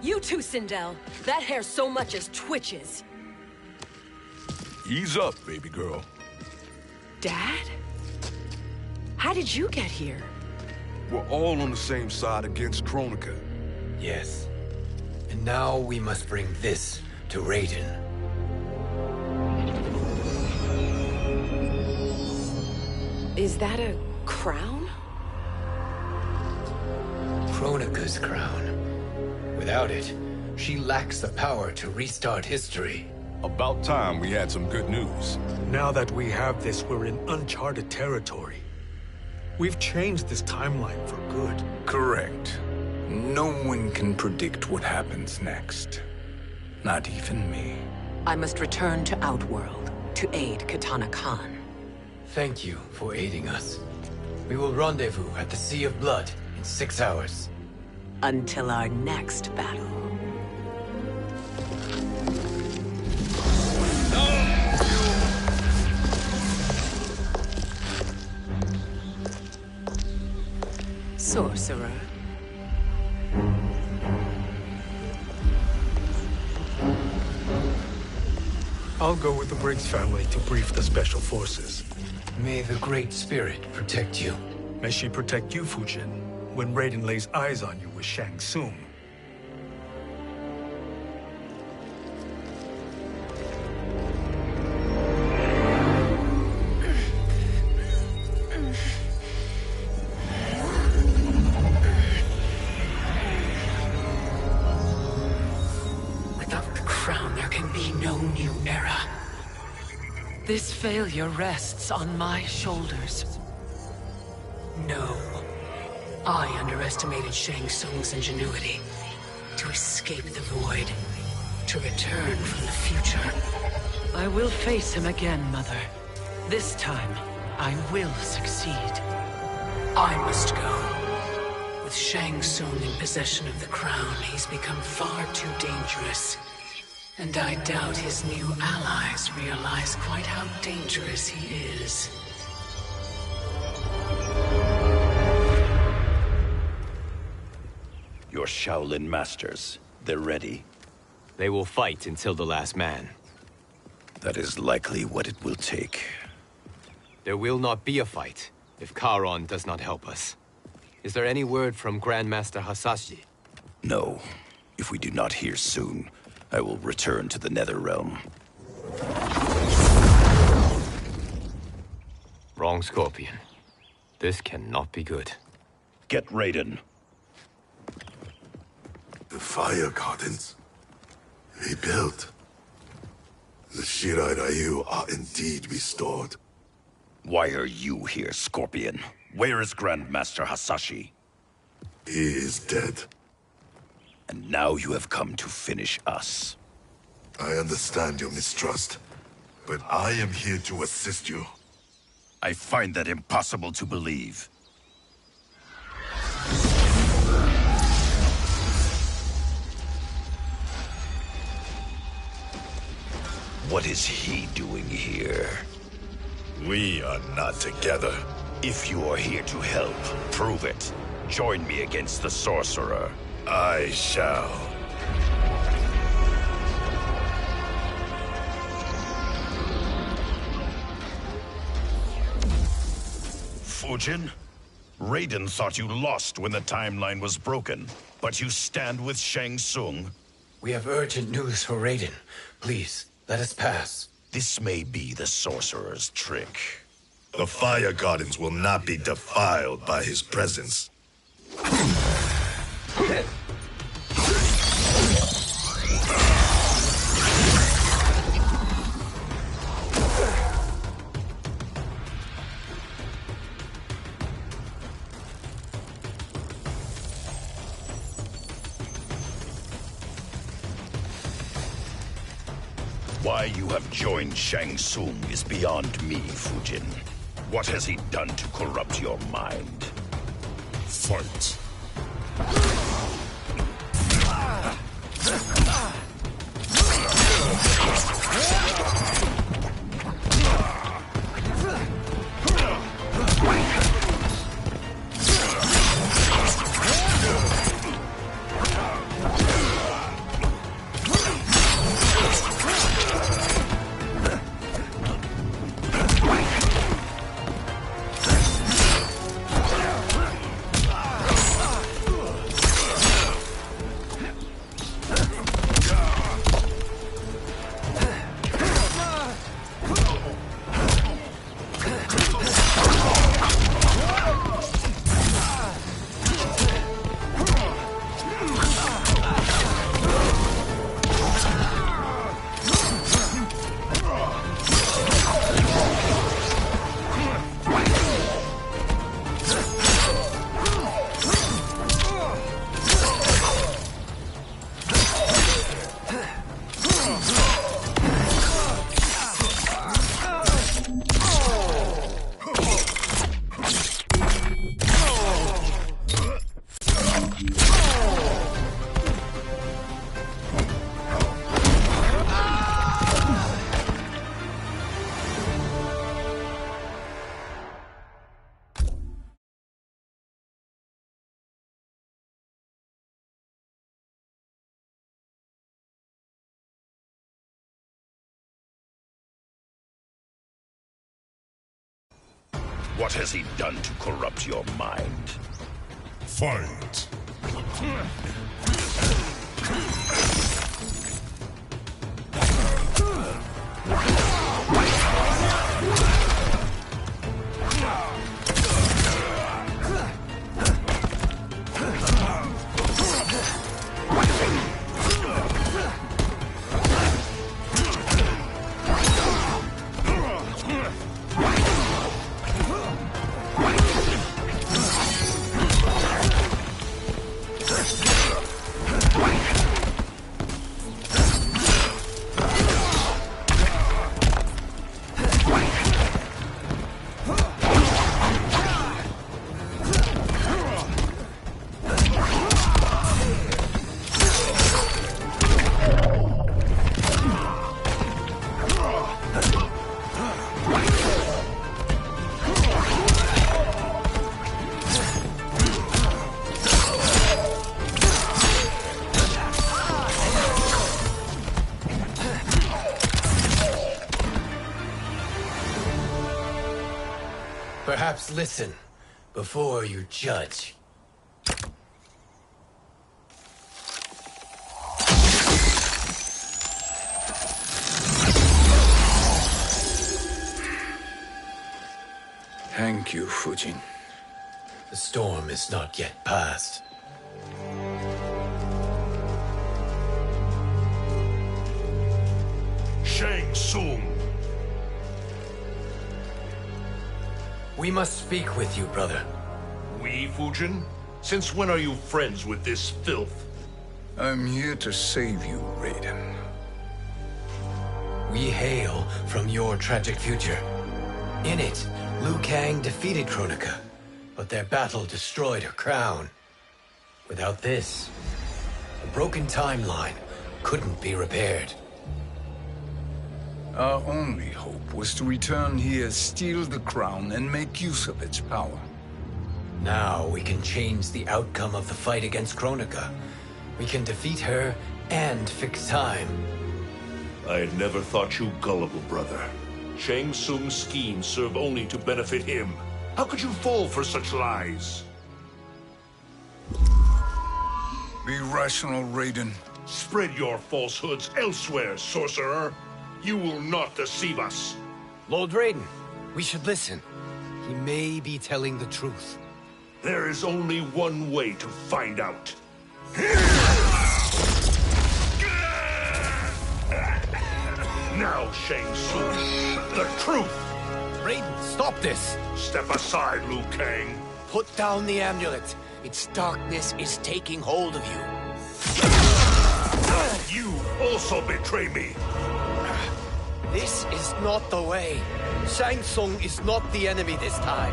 You too, Sindel. That hair so much as twitches. Ease up, baby girl. Dad? How did you get here? We're all on the same side against Kronika. Yes. And now we must bring this to Raiden. Is that a crown? Kronika's crown. Without it, she lacks the power to restart history. About time we had some good news. Now that we have this, we're in uncharted territory. We've changed this timeline for good. Correct. No one can predict what happens next. Not even me. I must return to Outworld to aid Katana Khan. Thank you for aiding us. We will rendezvous at the Sea of Blood in 6 hours. Until our next battle. Sorcerer. I'll go with the Briggs family to brief the Special Forces. May the Great Spirit protect you. May she protect you, Fujin, when Raiden lays eyes on you with Shang Tsung. This failure rests on my shoulders. No. I underestimated Shang Tsung's ingenuity. To escape the void. To return from the future. I will face him again, Mother. This time, I will succeed. I must go. With Shang Tsung in possession of the crown, he's become far too dangerous. And I doubt his new allies realize quite how dangerous he is. Your Shaolin masters, they're ready. They will fight until the last man. That is likely what it will take. There will not be a fight if Charon does not help us. Is there any word from Grandmaster Hasashi? No. If we do not hear soon, I will return to the Netherrealm. Wrong, Scorpion. This cannot be good. Get Raiden. The Fire Gardens. Rebuilt. The Shirai Ryu are indeed restored. Why are you here, Scorpion? Where is Grandmaster Hasashi? He is dead. And now you have come to finish us. I understand your mistrust, but I am here to assist you. I find that impossible to believe. What is he doing here? We are not together. If you are here to help, prove it. Join me against the sorcerer. I shall. Fujin? Raiden thought you lost when the timeline was broken, but you stand with Shang Tsung. We have urgent news for Raiden. Please, let us pass. This may be the sorcerer's trick. The Fire Gardens will not be defiled by his presence. Why you have joined Shang Tsung is beyond me, Fujin. What has he done to corrupt your mind? Fight. What has he done to corrupt your mind? Fight. Perhaps listen before you judge. Thank you, Fujin. The storm is not yet past. Shang Tsung! We must speak with you, brother. We, Fujin? Since when are you friends with this filth? I'm here to save you, Raiden. We hail from your tragic future. In it, Liu Kang defeated Kronika, but their battle destroyed her crown. Without this, the broken timeline couldn't be repaired. Our only hope was to return here, steal the crown, and make use of its power. Now we can change the outcome of the fight against Kronika. We can defeat her and fix time. I had never thought you gullible, brother. Shang Tsung's schemes serve only to benefit him. How could you fall for such lies? Be rational, Raiden. Spread your falsehoods elsewhere, sorcerer. You will not deceive us. Lord Raiden, we should listen. He may be telling the truth. There is only one way to find out. Now, Shang Tsung, the truth! Raiden, stop this! Step aside, Liu Kang. Put down the amulet. Its darkness is taking hold of you. You also betray me. This is not the way. Shang Tsung is not the enemy this time.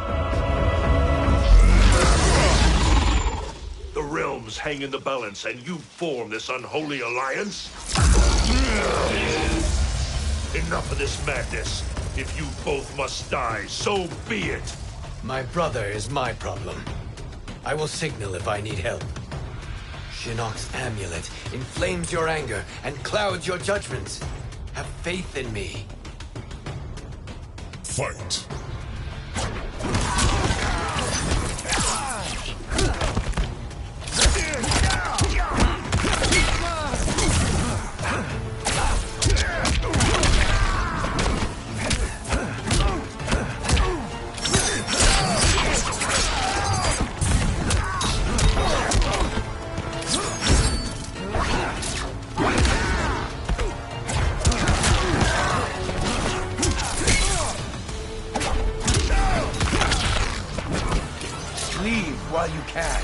The realms hang in the balance, and you form this unholy alliance? Enough of this madness. If you both must die, so be it. My brother is my problem. I will signal if I need help. Shinnok's amulet inflames your anger and clouds your judgments. Have faith in me. Fight. Leave while you can.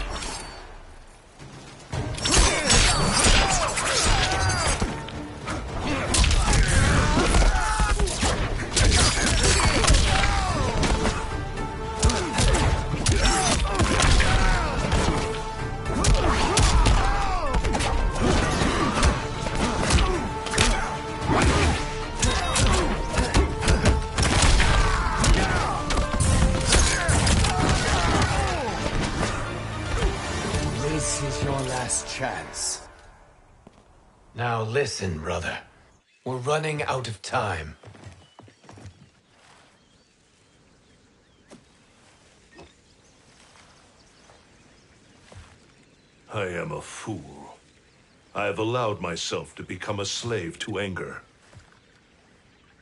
This is your last chance. Now listen, brother. We're running out of time. I am a fool. I have allowed myself to become a slave to anger.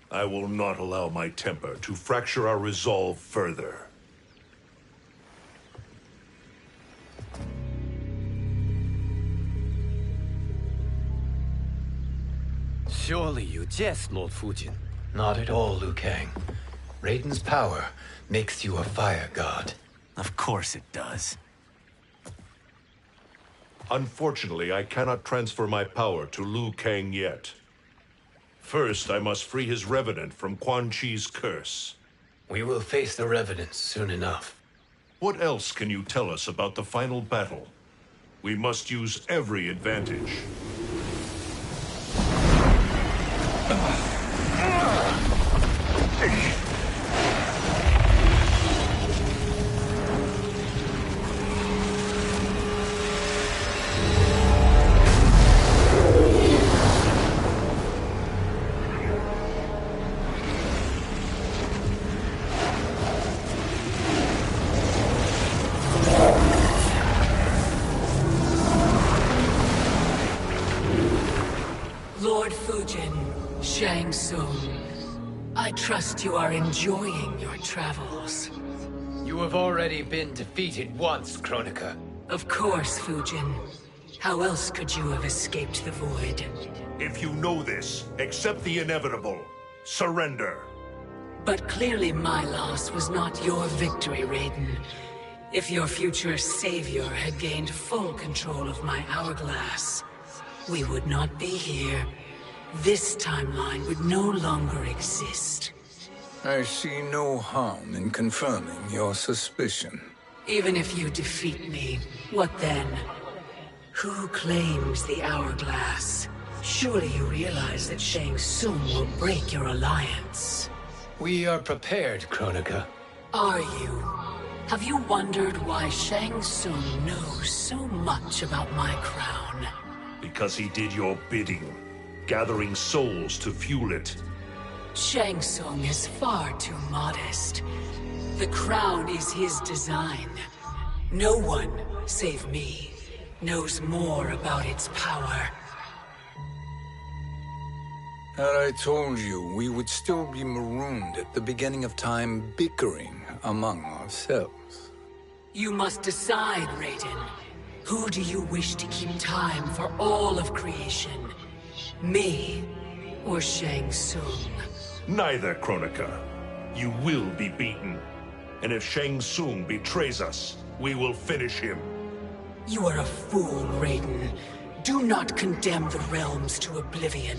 I will not allow my temper to fracture our resolve further. Surely you jest, Lord Fujin. Not at all, Liu Kang. Raiden's power makes you a fire god. Of course it does. Unfortunately, I cannot transfer my power to Liu Kang yet. First, I must free his Revenant from Quan Chi's curse. We will face the Revenants soon enough. What else can you tell us about the final battle? We must use every advantage. Lord Fujin, Shang Tsung, I trust you are enjoying your travels. You have already been defeated once, Kronika. Of course, Fujin. How else could you have escaped the void? If you know this, accept the inevitable. Surrender. But clearly my loss was not your victory, Raiden. If your future savior had gained full control of my hourglass, we would not be here. This timeline would no longer exist. I see no harm in confirming your suspicion. Even if you defeat me, what then? Who claims the hourglass? Surely you realize that Shang Tsung will break your alliance. We are prepared, Kronika. Are you? Have you wondered why Shang Tsung knows so much about my crown? Because he did your bidding, gathering souls to fuel it. Shang Tsung is far too modest. The crown is his design. No one, save me, knows more about its power. Had I told you, we would still be marooned at the beginning of time, bickering among ourselves. You must decide, Raiden. Who do you wish to keep time for all of creation? Me or Shang Tsung? Neither, Kronika. You will be beaten. And if Shang Tsung betrays us, we will finish him. You are a fool, Raiden. Do not condemn the realms to oblivion.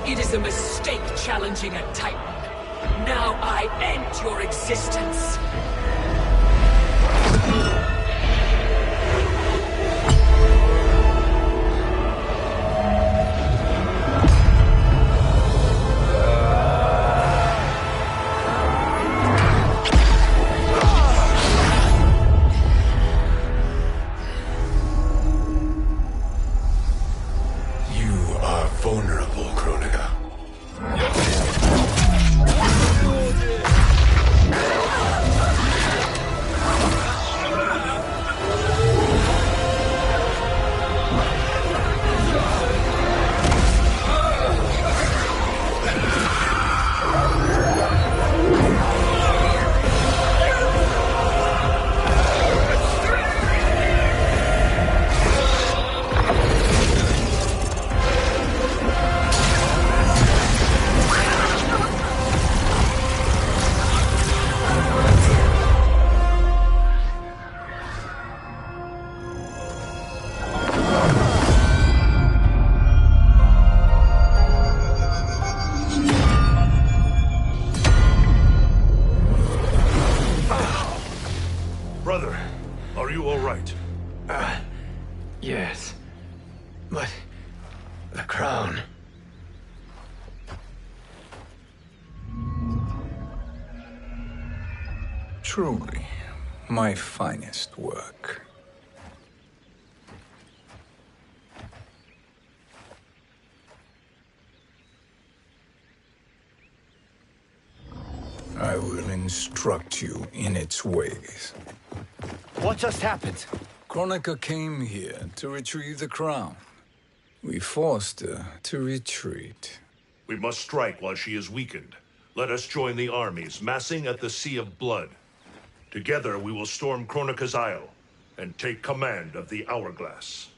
It is a mistake challenging a Titan. Now I end your existence. You are vulnerable, Kronika. Brother, are you all right? Yes. But the crown. Truly, my finest work. I will instruct you in its ways. What just happened? Kronika came here to retrieve the crown. We forced her to retreat. We must strike while she is weakened. Let us join the armies, massing at the Sea of Blood. Together we will storm Kronika's Isle and take command of the Hourglass.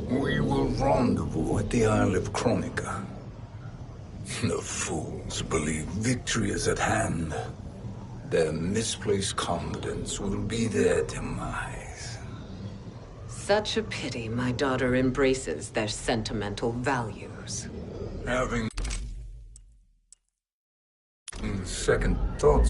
We will rendezvous at the Isle of Kronika. The fools believe victory is at hand. Their misplaced confidence will be their demise. Such a pity my daughter embraces their sentimental values. Having second thoughts.